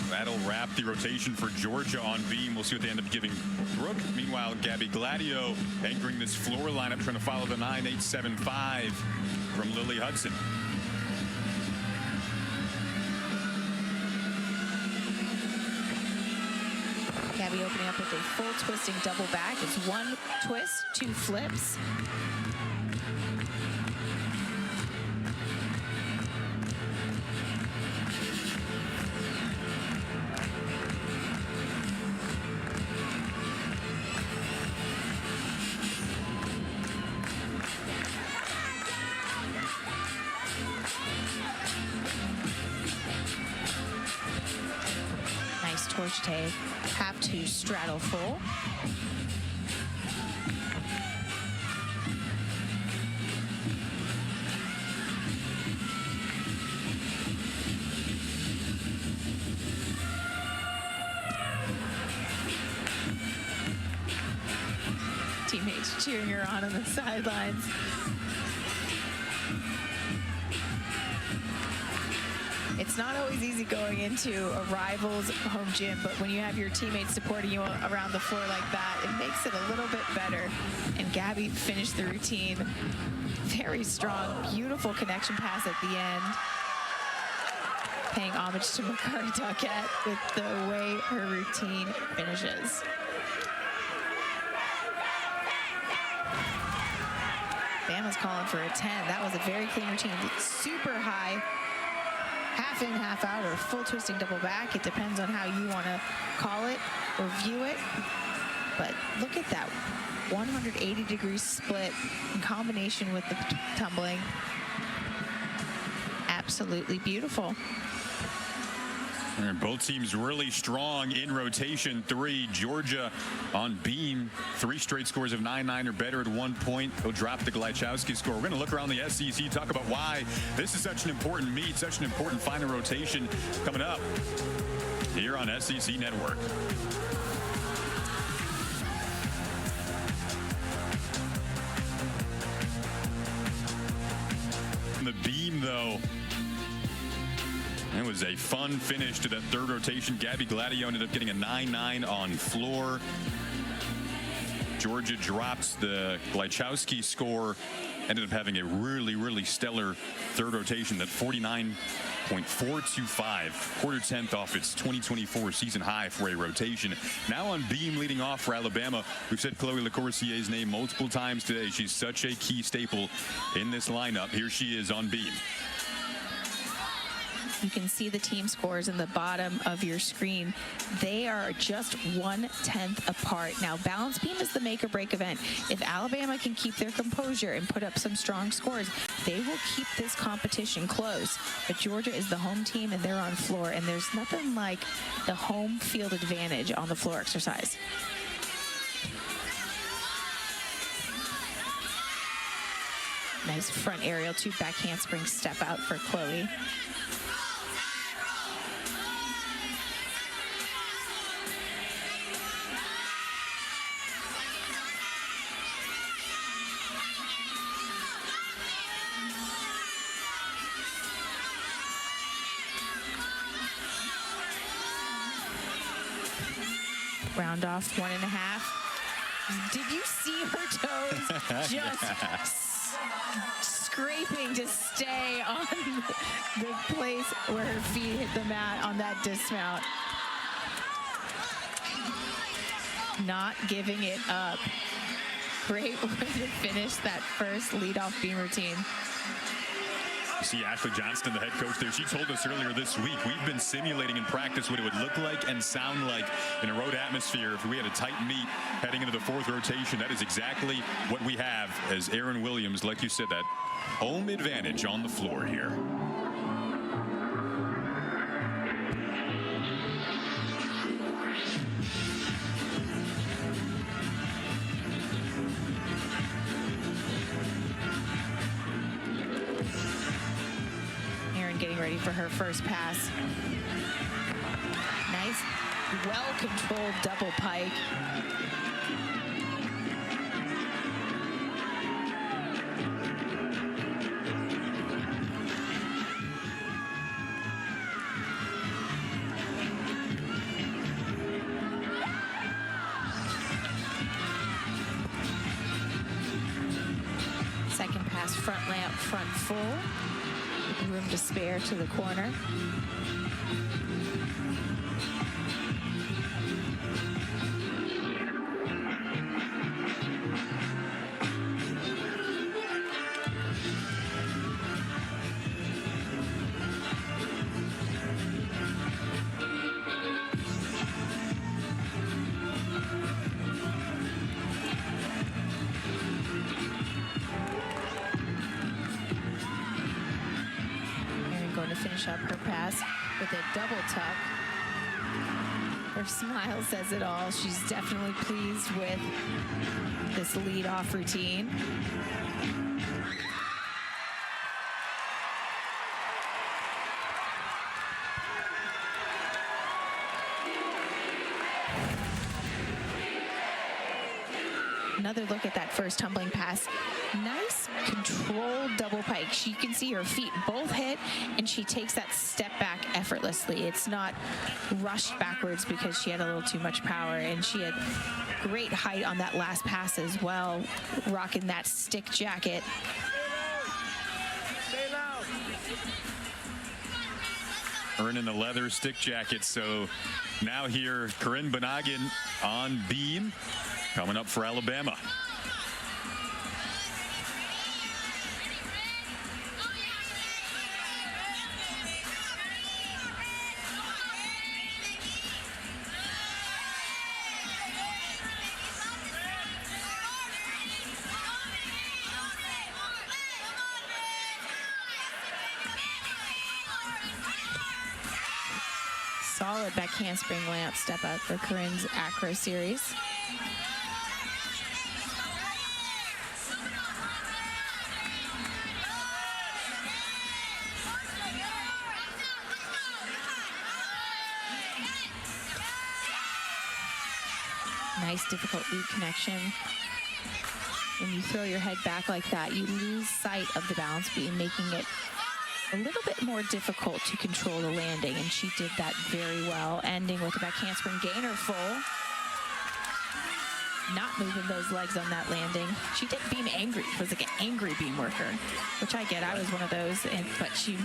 [SPEAKER 2] That'll wrap the rotation for Georgia on beam. We'll see what they end up giving Brooke. Meanwhile, Gabby Gladio anchoring this floor lineup, trying to follow the 9.875 from Lily Hudson.
[SPEAKER 1] Gabby opening up with a full twisting double back. It's one twist, two flips. Nice torch take. Have to straddle full. Teammates cheering her on the sidelines. It's not always easy going into a rival's home gym, but when you have your teammates supporting you around the floor like that, it makes it a little bit better. And Gabby finished the routine very strong, beautiful connection pass at the end. Paying homage to Makari Duquette with the way her routine finishes. Bama's calling for a 10. That was a very clean routine. Super high. Half in, half out, or full twisting double back. It depends on how you want to call it or view it. But look at that 180-degree split in combination with the tumbling. Absolutely beautiful.
[SPEAKER 2] And both teams really strong in rotation. 3, Georgia on beam. 3 straight scores of 9-9 or better at 1 point. They'll drop the Gleichowski score. We're going to look around the SEC, talk about why this is such an important meet, such an important final rotation coming up here on SEC Network. The beam, though. It was a fun finish to that third rotation. Gabby Gladio ended up getting a 9-9 on floor. Georgia dropped the Gleichowski score. Ended up having a really, really stellar third rotation, that 49.425, quarter 10th off its 2024 season high for a rotation. Now on beam leading off for Alabama. We've said Chloe LeCoursier's name multiple times today. She's such a key staple in this lineup. Here she is on beam.
[SPEAKER 1] You can see the team scores in the bottom of your screen. They are just 1/10 apart. Now, balance beam is the make or break event. If Alabama can keep their composure and put up some strong scores, they will keep this competition close. But Georgia is the home team and they're on floor, and there's nothing like the home field advantage on the floor exercise. Nice front aerial, 2 back handspring step out for Chloe. Round off 1.5. Did you see her toes just scraping to stay on the place where her feet hit the mat on that dismount? Not giving it up. Great way to finish that first leadoff beam routine.
[SPEAKER 2] See Ashley Johnston, the head coach there, she told us earlier this week, we've been simulating in practice what it would look like and sound like in a road atmosphere if we had a tight meet heading into the fourth rotation. That is exactly what we have as Erin Williams, like you said, that home advantage on the floor here.
[SPEAKER 1] Getting ready for her first pass. Nice, well-controlled double pike. Second pass, front layup, front full. Room to spare to the corner. Finish up her pass with a double tuck. Her smile says it all. She's definitely pleased with this lead-off routine. Another look at that first tumbling pass. Nice controlled double pike. You can see her feet both hit, and she takes that step back effortlessly. It's not rushed backwards because she had a little too much power, and she had great height on that last pass as well, rocking that stick jacket.
[SPEAKER 2] Earning the leather stick jacket. So now here, Corinne Benagin on beam. Coming up for Alabama.
[SPEAKER 1] Solid back handspring layup step up for Corinne's acro series. Nice difficult lead connection. When you throw your head back like that, you lose sight of the balance beam, making it a little bit more difficult to control the landing, and she did that very well, ending with a back handspring gainer full. Not moving those legs on that landing. She did beam angry. It was like an angry beam worker, which I get. I was one of those, but she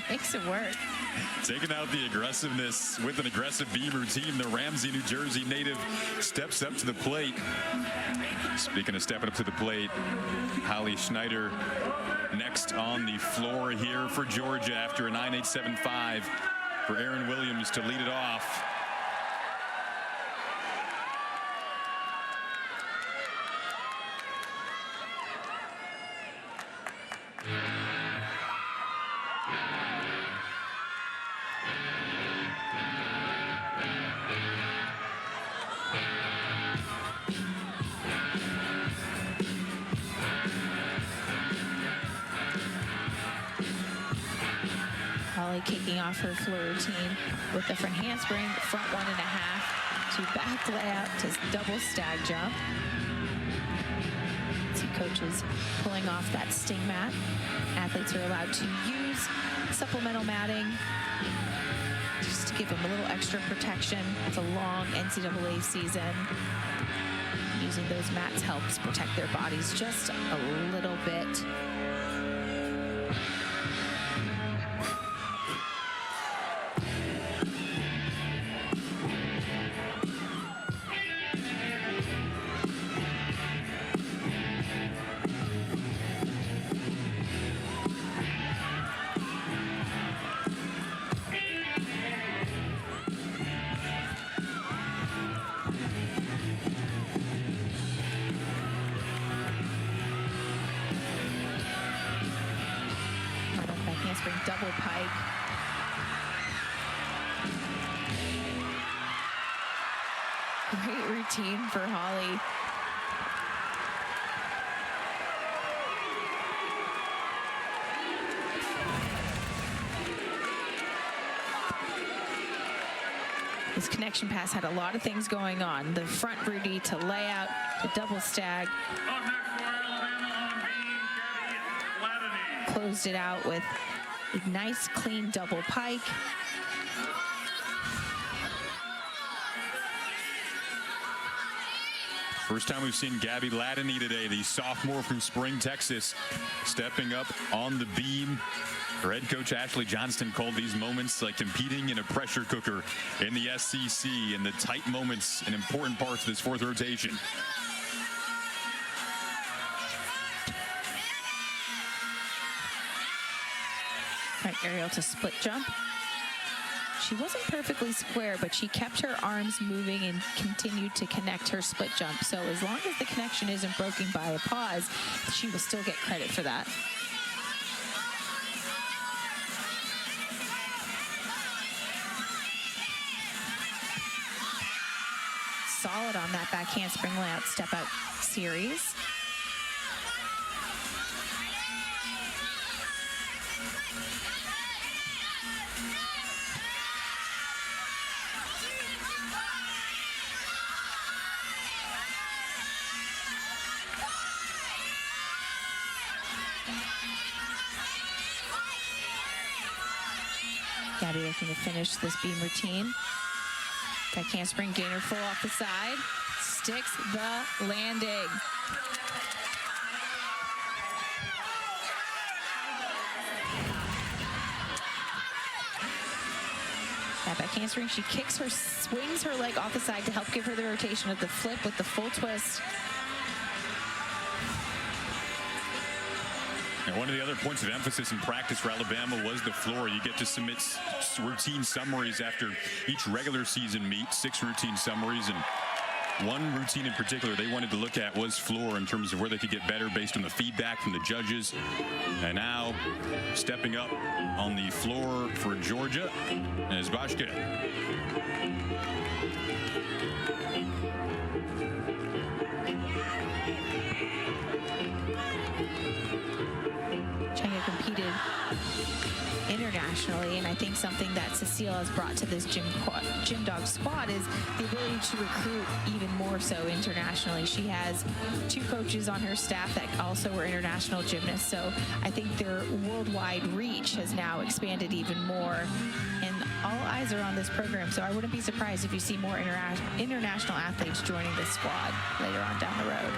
[SPEAKER 1] makes it work.
[SPEAKER 2] Taking out the aggressiveness with an aggressive beam routine, the Ramsey, New Jersey native steps up to the plate. Speaking of stepping up to the plate, Holly Schneider next on the floor here for Georgia after a 9.875 for Erin Williams to lead it off.
[SPEAKER 1] Holly kicking off her floor routine with the front handspring, front 1.5 to back layup to double stag jump. See coaches pulling off that sting mat. Athletes are allowed to use supplemental matting just to give them a little extra protection. It's a long NCAA season. Using those mats helps protect their bodies just a little bit. Handspring double pike. Great routine for Holly. This connection pass had a lot of things going on. The front Rudy to layout, the double stag. Closed it out with a nice clean double pike.
[SPEAKER 2] First time we've seen Gabby Ladany today, the sophomore from Spring, Texas, stepping up on the beam. Her head coach Ashley Johnston called these moments like competing in a pressure cooker in the SEC, and the tight moments and important parts of this fourth rotation.
[SPEAKER 1] Right, aerial to split jump. She wasn't perfectly square, but she kept her arms moving and continued to connect her split jump. So as long as the connection isn't broken by a pause, she will still get credit for that. Solid on that back handspring layout step out series. Gabby looking to finish this beam routine. Back handspring gainer full off the side. Sticks the landing. That back handspring, she kicks her, swings her leg off the side to help give her the rotation of the flip with the full twist.
[SPEAKER 2] And one of the other points of emphasis in practice for Alabama was the floor. You get to submit routine summaries after each regular season meet, 6 routine summaries, and one routine in particular they wanted to look at was floor in terms of where they could get better based on the feedback from the judges. And now stepping up on the floor for Georgia is Bashka.
[SPEAKER 1] Changa competed internationally, and I think something that Cecile has brought to this gym dog squad is the ability to recruit even more so internationally. She has 2 coaches on her staff that also were international gymnasts, so I think their worldwide reach has now expanded even more, and all eyes are on this program, so I wouldn't be surprised if you see more international athletes joining this squad later on down the road.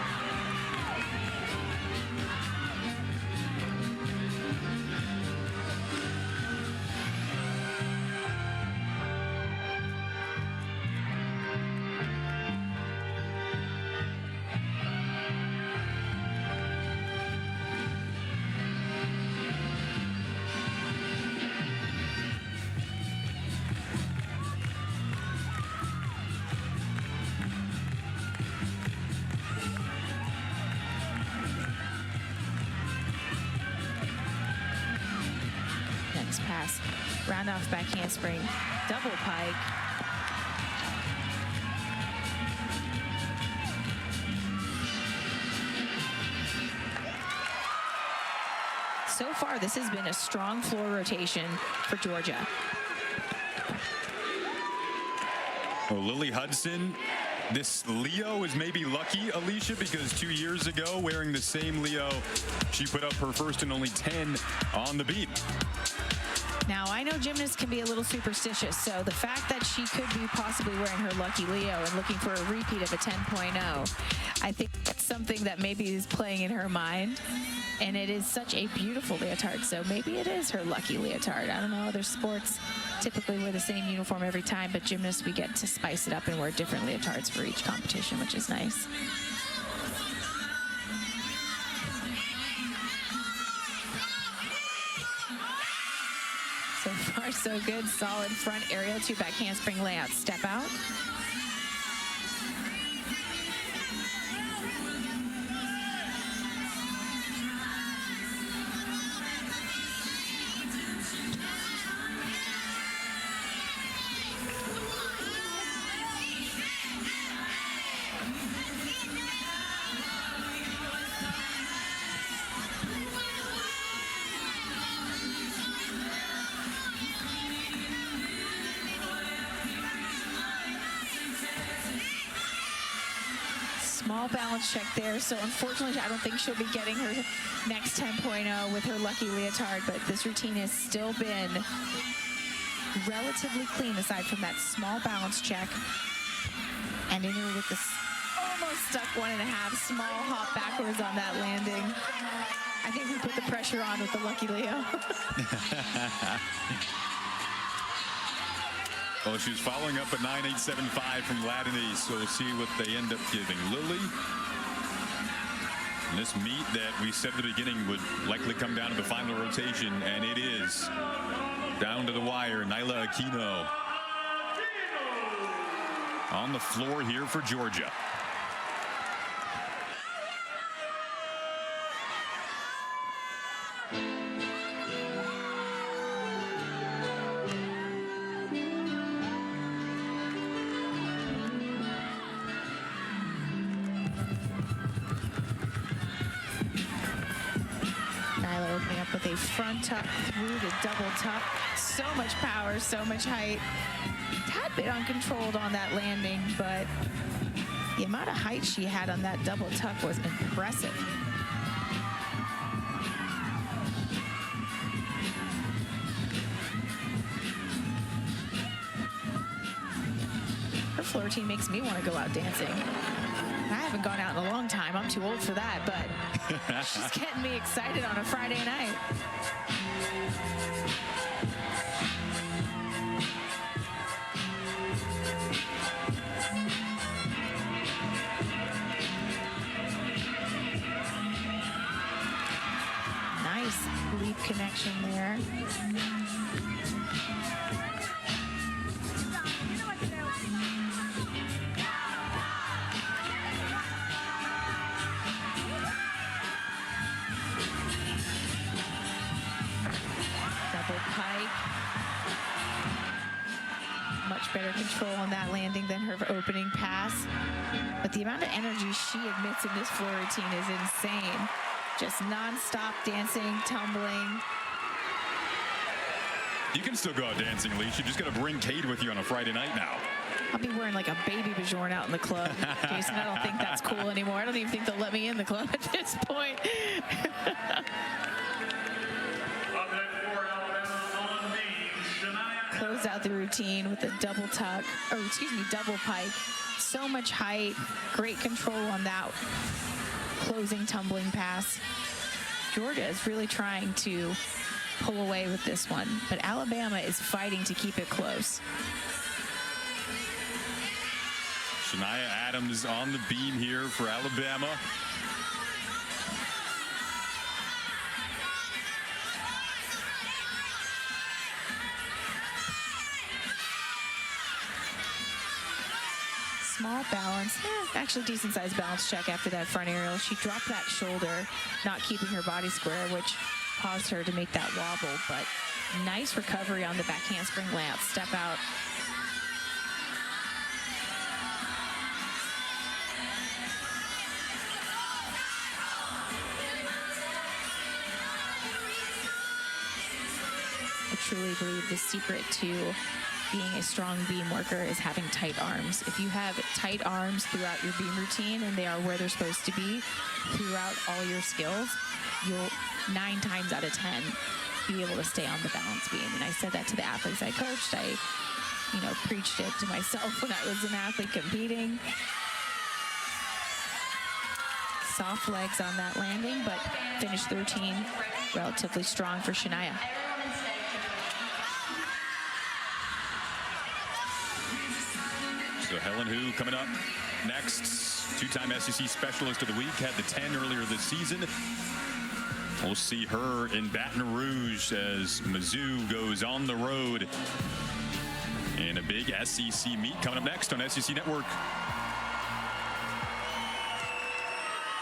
[SPEAKER 1] Pass, round off back handspring, double pike. So far, this has been a strong floor rotation for Georgia.
[SPEAKER 2] Well, Lily Hudson, this Leo is maybe lucky, Alicia, because 2 years ago, wearing the same Leo, she put up her first and only 10 on the beat.
[SPEAKER 1] Now, I know gymnasts can be a little superstitious, so the fact that she could be possibly wearing her Lucky Leo and looking for a repeat of a 10.0, I think that's something that maybe is playing in her mind. And it is such a beautiful leotard, so maybe it is her Lucky Leotard. I don't know, other sports typically wear the same uniform every time, but gymnasts, we get to spice it up and wear different leotards for each competition, which is nice. So far, so good. Solid front aerial, 2 back handspring layout, step out. Small balance check there, so unfortunately I don't think she'll be getting her next 10.0 with her Lucky Leotard, but this routine has still been relatively clean aside from that small balance check. Ending her with this almost stuck 1.5, small hop backwards on that landing. I think we put the pressure on with the Lucky Leo.
[SPEAKER 2] Well, she was following up a 9.875 from Ladany, so we'll see what they end up giving. Lily, and this meet that we said at the beginning would likely come down to the final rotation, and it is. Down to the wire, Nyla Aquino on the floor here for Georgia.
[SPEAKER 1] Opening up with a front tuck through the double tuck. So much power, so much height. Tad bit uncontrolled on that landing, but the amount of height she had on that double tuck was impressive. Her floor routine makes me want to go out dancing. I haven't gone out in a long time. I'm too old for that, but she's getting me excited on a Friday night. Nice leap connection there. Better control on that landing than her opening pass. But the amount of energy she admits in this floor routine is insane. Just non-stop dancing, tumbling.
[SPEAKER 2] You can still go out dancing, Lee. You just got to bring Cade with you on a Friday night now.
[SPEAKER 1] I'll be wearing like a baby Bajorn out in the club. Jason, I don't think that's cool anymore. I don't even think they'll let me in the club at this point. Close out the routine with a double tuck, or excuse me, double pike. So much height, great control on that closing tumbling pass. Georgia is really trying to pull away with this one, but Alabama is fighting to keep it close.
[SPEAKER 2] Shania Adams on the beam here for Alabama.
[SPEAKER 1] Small balance, actually decent sized balance check after that front aerial. She dropped that shoulder, not keeping her body square, which caused her to make that wobble, but nice recovery on the back handspring layout, step out. I truly believe the secret to being a strong beam worker is having tight arms. If you have tight arms throughout your beam routine and they are where they're supposed to be throughout all your skills, you'll 9 times out of 10 be able to stay on the balance beam. And I said that to the athletes I coached. I, preached it to myself when I was an athlete competing. Soft legs on that landing, but finished the routine relatively strong for Shania.
[SPEAKER 2] So Helen Hu coming up next. Two-time SEC Specialist of the Week, had the 10 earlier this season. We'll see her in Baton Rouge as Mizzou goes on the road in a big SEC meet coming up next on SEC Network.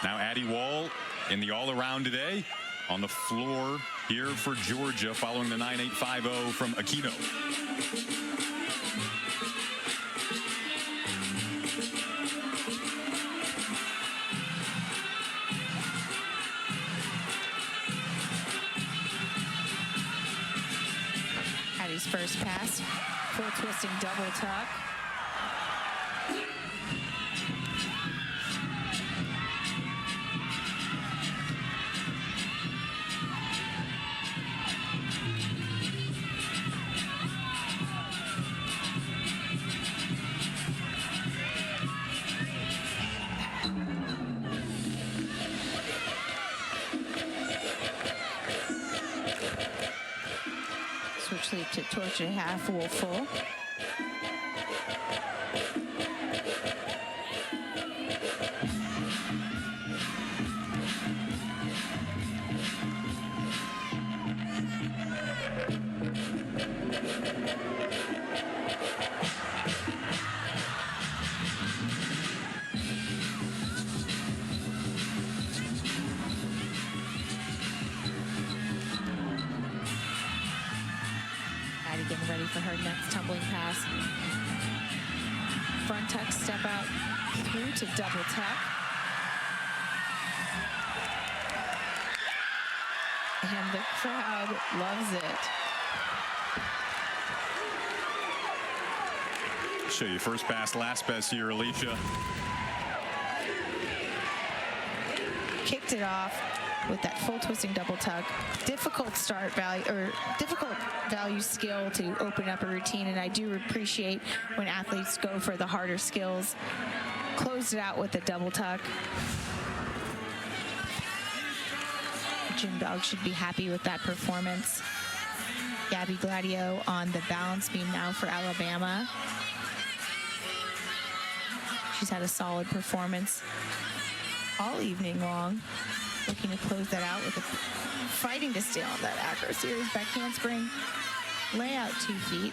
[SPEAKER 2] Now Addie Wall in the all-around today on the floor here for Georgia following the 9.850 from Aquino.
[SPEAKER 1] Addie's first pass, full twisting double tuck. Switch leap to torch and a half, wall full. Getting ready for her next tumbling pass. Front tuck, step out through to double tuck. And the crowd loves it.
[SPEAKER 2] Show you first pass, last pass here, Alicia.
[SPEAKER 1] Kicked it off with that full twisting double tuck. Difficult start value, or difficult value skill to open up a routine, and I do appreciate when athletes go for the harder skills. Closed it out with a double tuck. Gym Dog should be happy with that performance. Gabby Gladio on the balance beam now for Alabama. She's had a solid performance all evening long. Looking to close that out with fighting to stay on that Acro Series back handspring. Lay out 2 feet.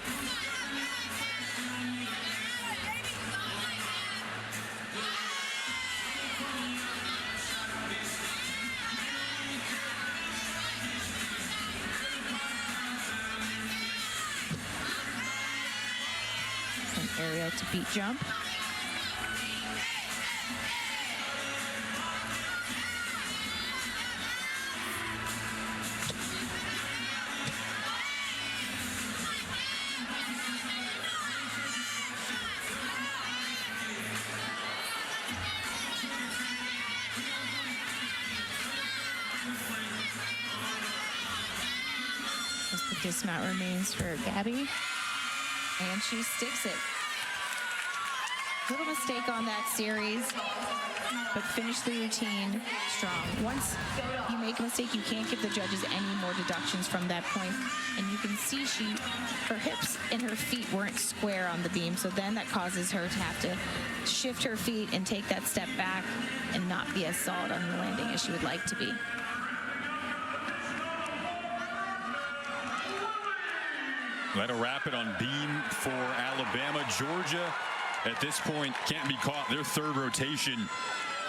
[SPEAKER 1] An aerial to beat jump. Dismount remains for Gabby, and she sticks it. Little mistake on that series, but finish the routine strong. Once you make a mistake, you can't give the judges any more deductions from that point. And you can see her hips and her feet weren't square on the beam, so then that causes her to have to shift her feet and take that step back and not be as solid on the landing as she would like to be.
[SPEAKER 2] That'll wrap it on beam for Alabama. Georgia, at this point, can't be caught. Their third rotation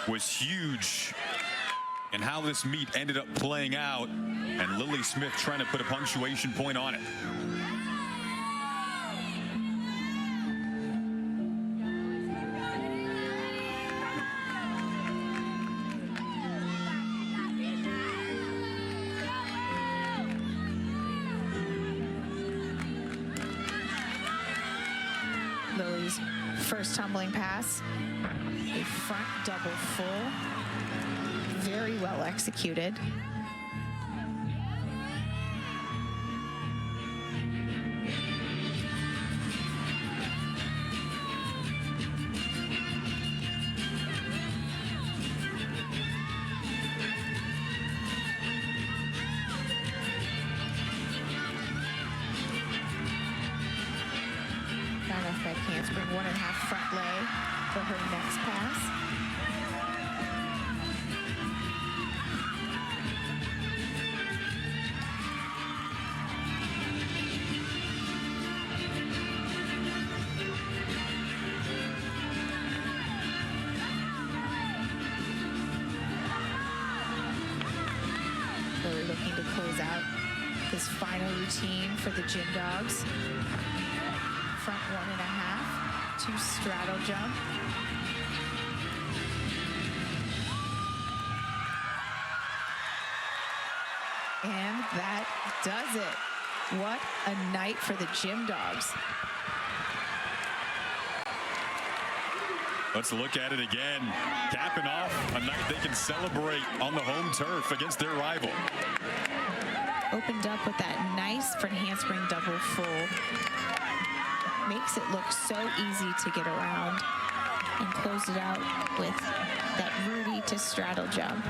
[SPEAKER 2] was huge. And how this meet ended up playing out, and Lily Smith trying to put a punctuation point on it.
[SPEAKER 1] Lily's first tumbling pass, a front double full, very well executed. overhead handspring, 1.5 front lay for her next pass. Really looking to close out this final routine for the Gym Dogs. Front 1.5 to straddle jump. And that does it. What a night for the Gym Dogs.
[SPEAKER 2] Let's look at it again. Capping off a night they can celebrate on the home turf against their rival.
[SPEAKER 1] Opened up with that nice front handspring double full. Makes it look so easy to get around. And closed it out with that Rudy to straddle jump.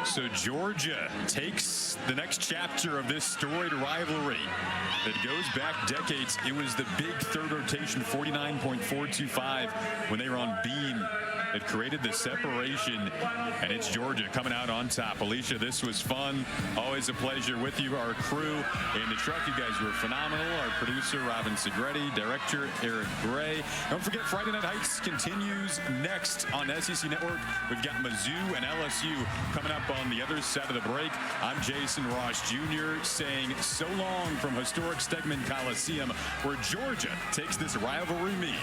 [SPEAKER 2] So Georgia takes the next chapter of this storied rivalry that goes back decades. It was the big third rotation 49.425 when they were on beam. It created the separation, and it's Georgia coming out on top. Alicia, this was fun. Always a pleasure with you. Our crew in the truck, you guys were phenomenal. Our producer, Robin Segretti, director, Eric Gray. Don't forget, Friday Night Heights continues next on SEC Network. We've got Mizzou and LSU coming up on the other side of the break. I'm Jason Ross Jr. saying so long from historic Stegman Coliseum, where Georgia takes this rivalry meet.